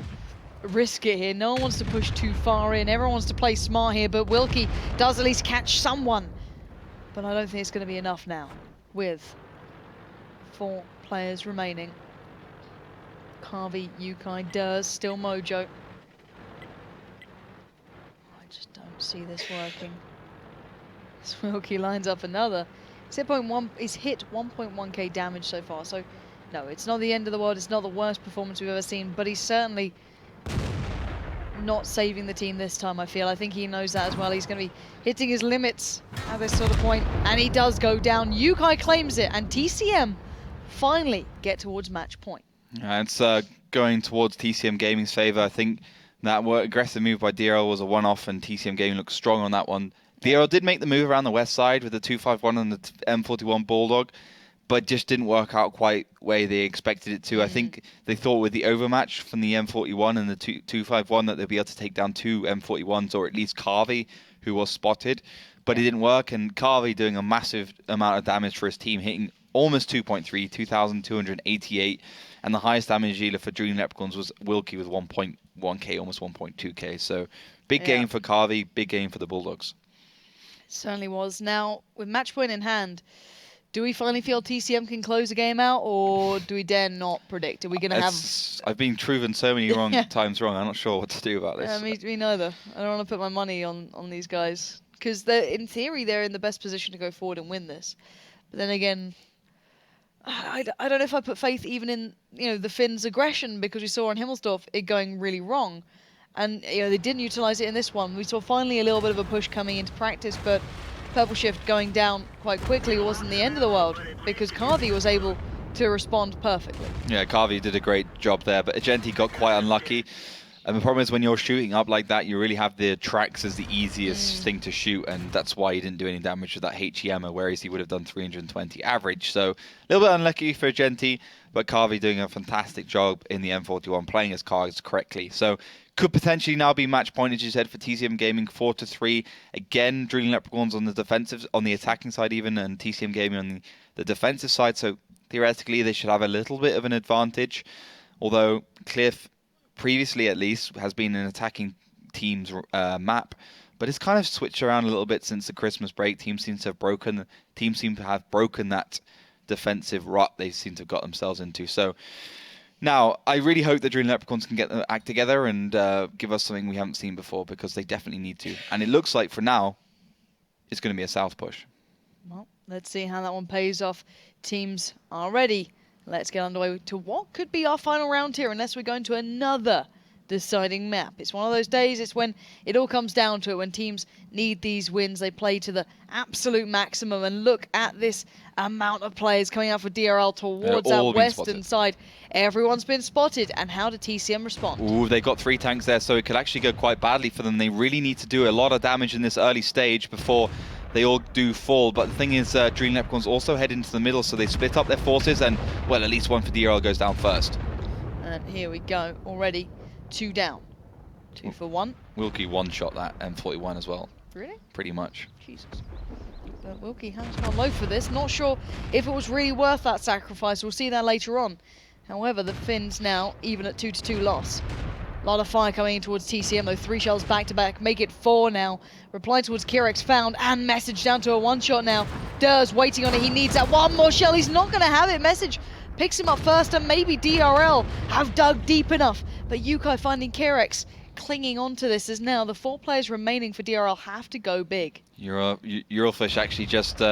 risk it here. No one wants to push too far in. Everyone wants to play smart here, but Wilkie does at least catch someone. But I don't think it's going to be enough now with 4 players remaining. Carvey, Yukai, Durs, still Mojo. I just don't see this working. Wilkie lines up another. He's hit 1.1k damage so far, so no, it's not the end of the world. It's not the worst performance we've ever seen, but he's certainly not saving the team this time, I feel. I think he knows that as well. He's going to be hitting his limits at this sort of point, and he does go down. Yukai claims it, and TCM finally get towards match point. It's going towards TCM Gaming's favour. I think that aggressive move by DRL was a one-off, and TCM Gaming looked strong on that one. DRL did make the move around the west side with the 251 and the M41 Bulldog, but just didn't work out quite the way they expected it to. I think they thought with the overmatch from the M41 and the 251 that they'd be able to take down 2 M41s, or at least Carvey, who was spotted, but it didn't work. And Carvey doing a massive amount of damage for his team, hitting almost 2.3, 2,288, and the highest damage dealer for Drooling Leprechauns was Wilkie with 1.1k, almost 1.2k. So big game for Carvey, big game for the Bulldogs. It certainly was. Now, with match point in hand, do we finally feel TCM can close the game out, or do we dare not predict? Are we going to have... I've been proven so many times wrong. I'm not sure what to do about this. Me neither. I don't want to put my money on these guys, because in theory they're in the best position to go forward and win this. But then again, I don't know if I put faith even in the Finns' aggression, because we saw on Himmelsdorf it going really wrong. And they didn't utilize it in this one. We saw finally a little bit of a push coming into practice, but Purple Shift going down quite quickly wasn't the end of the world, because Carvey was able to respond perfectly. Yeah, Carvey did a great job there, but Agenti got quite unlucky. And the problem is when you're shooting up like that, you really have the tracks as the easiest thing to shoot, and that's why he didn't do any damage with that HEM, whereas he would have done 320 average. So a little bit unlucky for Agenti, but Carvey doing a fantastic job in the M41, playing his cards correctly. So could potentially now be match point, as you said, for TCM Gaming, 4-3. Again, Drooling Leprechauns on the defensive, on the attacking side even, and TCM Gaming on the defensive side. So theoretically, they should have a little bit of an advantage. Although Cliff, previously at least, has been an attacking team's map, but it's kind of switched around a little bit since the Christmas break. Teams seem to have broken that defensive rut they seem to have got themselves into. So now, I really hope that Drooling Leprechauns can get the act together and give us something we haven't seen before, because they definitely need to. And it looks like, for now, it's going to be a south push. Well, let's see how that one pays off. Teams are ready. Let's get underway to what could be our final round here, unless we're going to another deciding map. It's one of those days, it's when it all comes down to it, when teams need these wins. They play to the absolute maximum, and look at this amount of players coming out for DRL towards our western side. Everyone's been spotted, and how did TCM respond? Ooh, they got 3 tanks there, so it could actually go quite badly for them. They really need to do a lot of damage in this early stage before they all do fall. But the thing is, Drooling Leprechauns also head into the middle, so they split up their forces, and, well, at least one for DRL goes down first. And here we go, already 2 down. 2 for 1. Wilkie one-shot that M41 as well. Really? Pretty much. Jesus. But Wilkie has gone low for this. Not sure if it was really worth that sacrifice. We'll see that later on. However, the Finns now even at 2-2 loss. A lot of fire coming in towards TCM, though. 3 shells back-to-back, make it 4 now. Reply towards Kirex found, and Message down to a 1-shot now. Durs waiting on it, he needs that 1 more shell. He's not going to have it. Message picks him up first, and maybe DRL have dug deep enough. But Yukai finding Kirex, clinging on to this, as now the 4 players remaining for DRL have to go big. Euroflesh actually just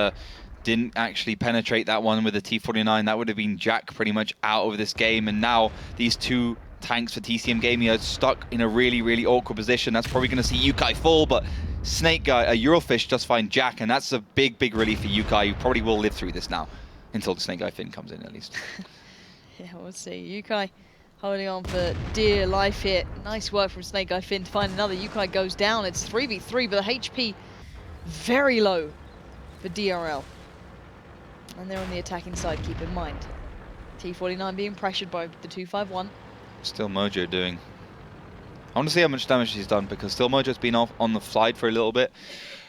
didn't actually penetrate that one with a T49. That would have been Jack pretty much out of this game, and now these 2 tanks for TCM Gaming are stuck in a really, really awkward position. That's probably going to see Yukai fall, but Euroflesh just find Jack, and that's a big, big relief for Yukai, who probably will live through this now, until the Snake Guy Finn comes in at least. Yeah, we'll see. Yukai holding on for dear life here. Nice work from Snake Guy Finn to find another. Yukai goes down. It's 3v3, but the HP very low for DRL. And they're on the attacking side, keep in mind. T49 being pressured by the 251. Still Mojo doing. I want to see how much damage he's done, because Still Mojo's been off on the slide for a little bit.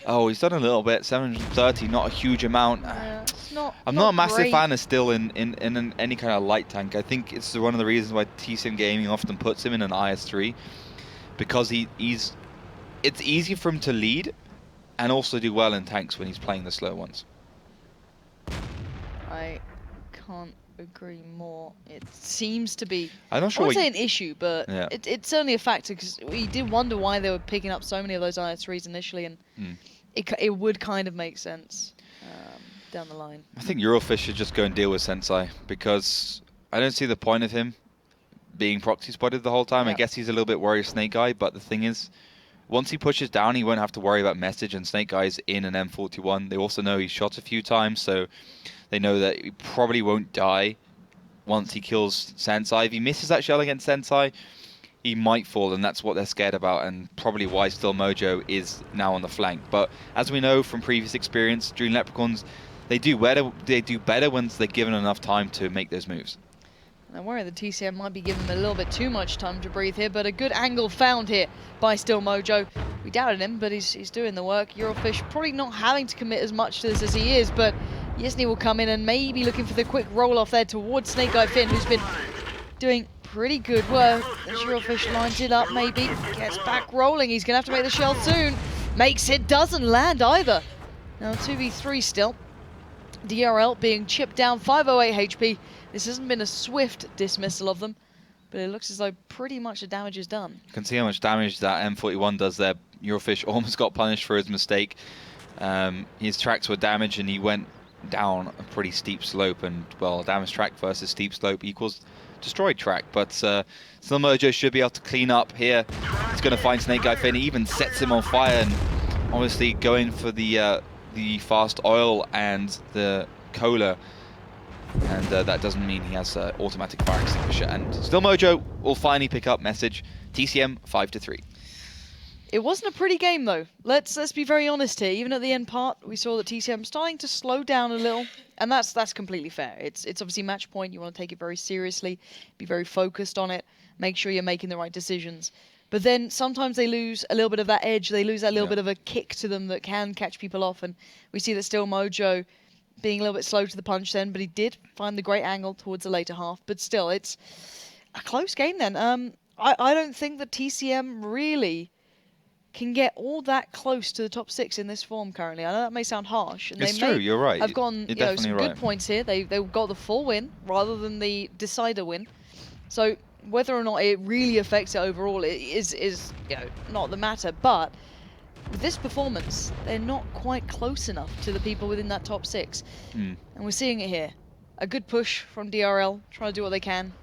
Oh, he's done a little bit. 730, not a huge amount. It's not. I'm not a massive great. fan of Still in any kind of light tank. I think it's one of the reasons why TCM Gaming often puts him in an IS3, because he's. It's easy for him to lead, and also do well in tanks when he's playing the slow ones. I can't agree more. It seems to be, I'm not I sure. wouldn't say an issue, but Yeah. it's certainly a factor, because we did wonder why they were picking up so many of those IS3s initially, and it would kind of make sense down the line. I think Eurofish should just go and deal with Sensei, because I don't see the point of him being proxy spotted the whole time. I guess he's a little bit worried of Snake Eye, but the thing is, once he pushes down, he won't have to worry about message, and Snake Eye's in an M41. They also know he's shot a few times, so they know that he probably won't die once he kills Sensei. If he misses that shell against Sensei, he might fall, and that's what they're scared about, and probably why Still Mojo is now on the flank. But as we know from previous experience, Dream Leprechauns, they do better once they're given enough time to make those moves. I worry the TCM might be giving them a little bit too much time to breathe here, but a good angle found here by Still Mojo. We doubted him, but he's doing the work. Eurofish probably not having to commit as much to this as he is, but Yesny will come in and maybe looking for the quick roll-off there towards Snake Eye Finn, who's been doing pretty good work. As Eurofish lines it up, maybe gets back rolling. He's going to have to make the shell soon. Makes it, doesn't land either. Now 2v3 still. DRL being chipped down, 508 HP. This hasn't been a swift dismissal of them, but it looks as though pretty much the damage is done. You can see how much damage that M41 does there. Eurofish almost got punished for his mistake. His tracks were damaged and he went down a pretty steep slope, and well, damaged track versus steep slope equals destroyed track. But Still Mojo should be able to clean up here. He's going to find Snake Eye Finn. He even sets him on fire, and obviously going for the fast oil and the cola, and that doesn't mean he has automatic fire extinguisher. And Still Mojo will finally pick up message. TCM 5-3. It wasn't a pretty game though. Let's be very honest here. Even at the end part, we saw that TCM starting to slow down a little, and that's completely fair. It's obviously match point. You want to take it very seriously, be very focused on it, make sure you're making the right decisions. But then sometimes they lose a little bit of that edge. They lose that little bit of a kick to them that can catch people off, and we see that Still Mojo being a little bit slow to the punch then, but he did find the great angle towards the later half. But still, it's a close game then. I don't think that TCM really can get all that close to the top 6 in this form currently. I know that may sound harsh. And It's they true, you're right. have gone some right. good points here. They got the full win rather than the decider win. So whether or not it really affects it overall is not the matter. But with this performance, they're not quite close enough to the people within that top 6. And we're seeing it here. A good push from DRL, trying to do what they can.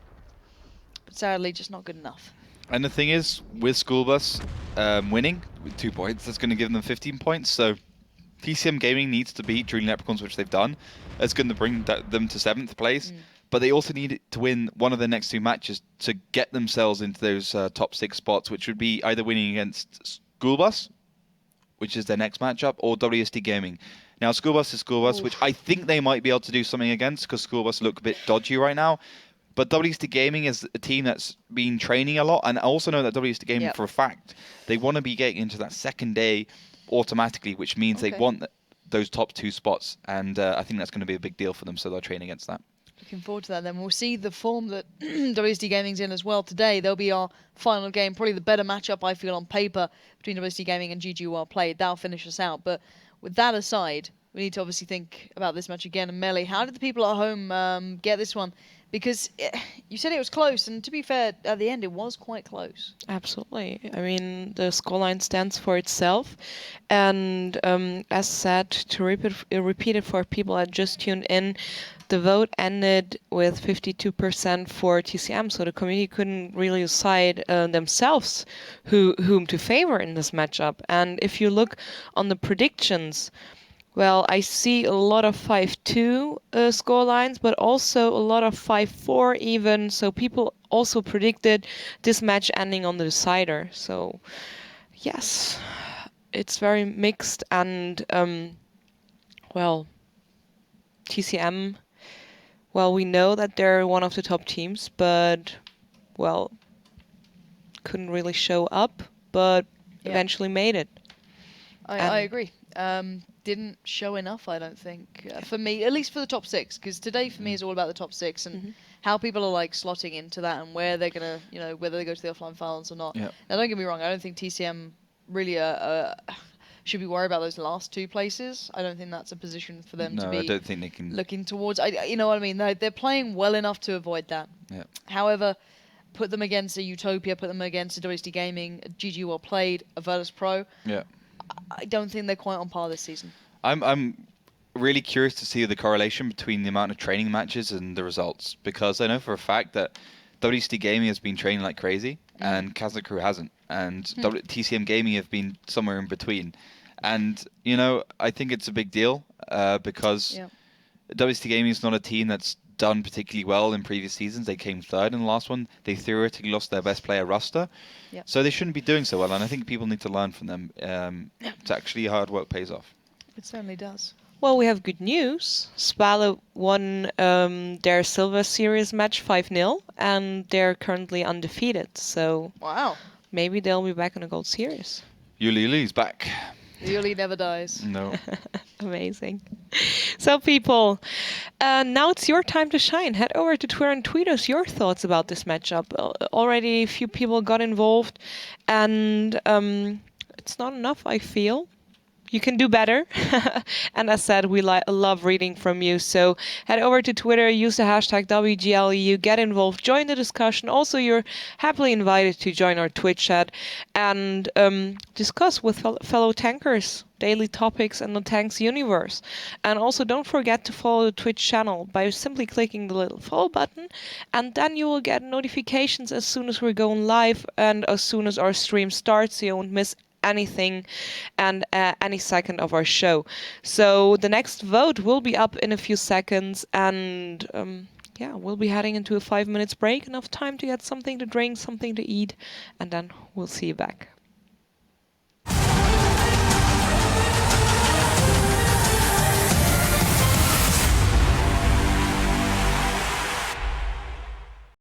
But sadly, just not good enough. And the thing is, with School Bus winning with 2 points, that's going to give them 15 points. So TCM Gaming needs to beat Dream Leprechauns, which they've done. That's going to bring them to 7th place. But they also need to win one of the next 2 matches to get themselves into those top 6 spots, which would be either winning against School Bus, which is their next matchup, or WSD Gaming. Now, School Bus is School Bus, which I think they might be able to do something against, because School Bus look a bit dodgy right now. But WSD Gaming is a team that's been training a lot, and I also know that WSD Gaming, for a fact, they want to be getting into that second day automatically, which means they want those top 2 spots, and I think that's going to be a big deal for them, so they'll train against that. Looking forward to that then. We'll see the form that WSD Gaming's in as well today. There'll be our final game, probably the better matchup, I feel, on paper between WSD Gaming and GG Well Played. That'll finish us out. But with that aside, we need to obviously think about this match again. And Melee, how did the people at home get this one? Because you said it was close, and to be fair, at the end it was quite close. Absolutely. I mean, the scoreline stands for itself. And as said, to repeat it for people that just tuned in, the vote ended with 52% for TCM, so the community couldn't really decide themselves whom to favor in this matchup. And if you look on the predictions, well, I see a lot of 5-2 score lines, but also a lot of 5-4 even. So people also predicted this match ending on the decider. So, yes, it's very mixed and, well, TCM, well, we know that they're one of the top teams, but, well, couldn't really show up, but eventually made it. I agree. Didn't show enough, I don't think, for me, at least for the top 6, because today for me is all about the top 6 and how people are like slotting into that and where they're gonna, whether they go to the offline finals or not. Yep. Now, don't get me wrong, I don't think TCM really should be worried about those last 2 places. I don't think that's a position for them to be. I don't think they can. Looking towards. You know what I mean? They're playing well enough to avoid that. Yeah. However, put them against a Utopia, put them against a WSD Gaming, a GG Well Played, a Virtus Pro. Yeah. I don't think they're quite on par this season. I'm really curious to see the correlation between the amount of training matches and the results, because I know for a fact that WSD Gaming has been training like crazy and Kazakh Crew hasn't, and TCM Gaming have been somewhere in between. And I think it's a big deal because WSD Gaming is not a team that's done particularly well in previous seasons. They came third in the last one. They theoretically lost their best player, Ruster. Yep. So they shouldn't be doing so well, and I think people need to learn from them. It's actually hard work pays off. It certainly does. Well, we have good news. Spale won their Silver Series match 5-0, and they're currently undefeated. So wow, maybe they'll be back in the Gold Series. Yuli's back. Yuli never dies. No. Amazing. So, people, now it's your time to shine. Head over to Twitter and tweet us your thoughts about this matchup. Already a few people got involved, and it's not enough, I feel. You can do better. And as said, we love reading from you. So head over to Twitter, use the hashtag WGLEU, get involved, join the discussion. Also, you're happily invited to join our Twitch chat and discuss with fellow tankers daily topics in the Tanks universe. And also, don't forget to follow the Twitch channel by simply clicking the little follow button, and then you will get notifications as soon as we're going live and as soon as our stream starts, so you won't miss anything and any second of our show. So the next vote will be up in a few seconds, and we'll be heading into a 5 minutes break, enough time to get something to drink, something to eat, and then we'll see you back.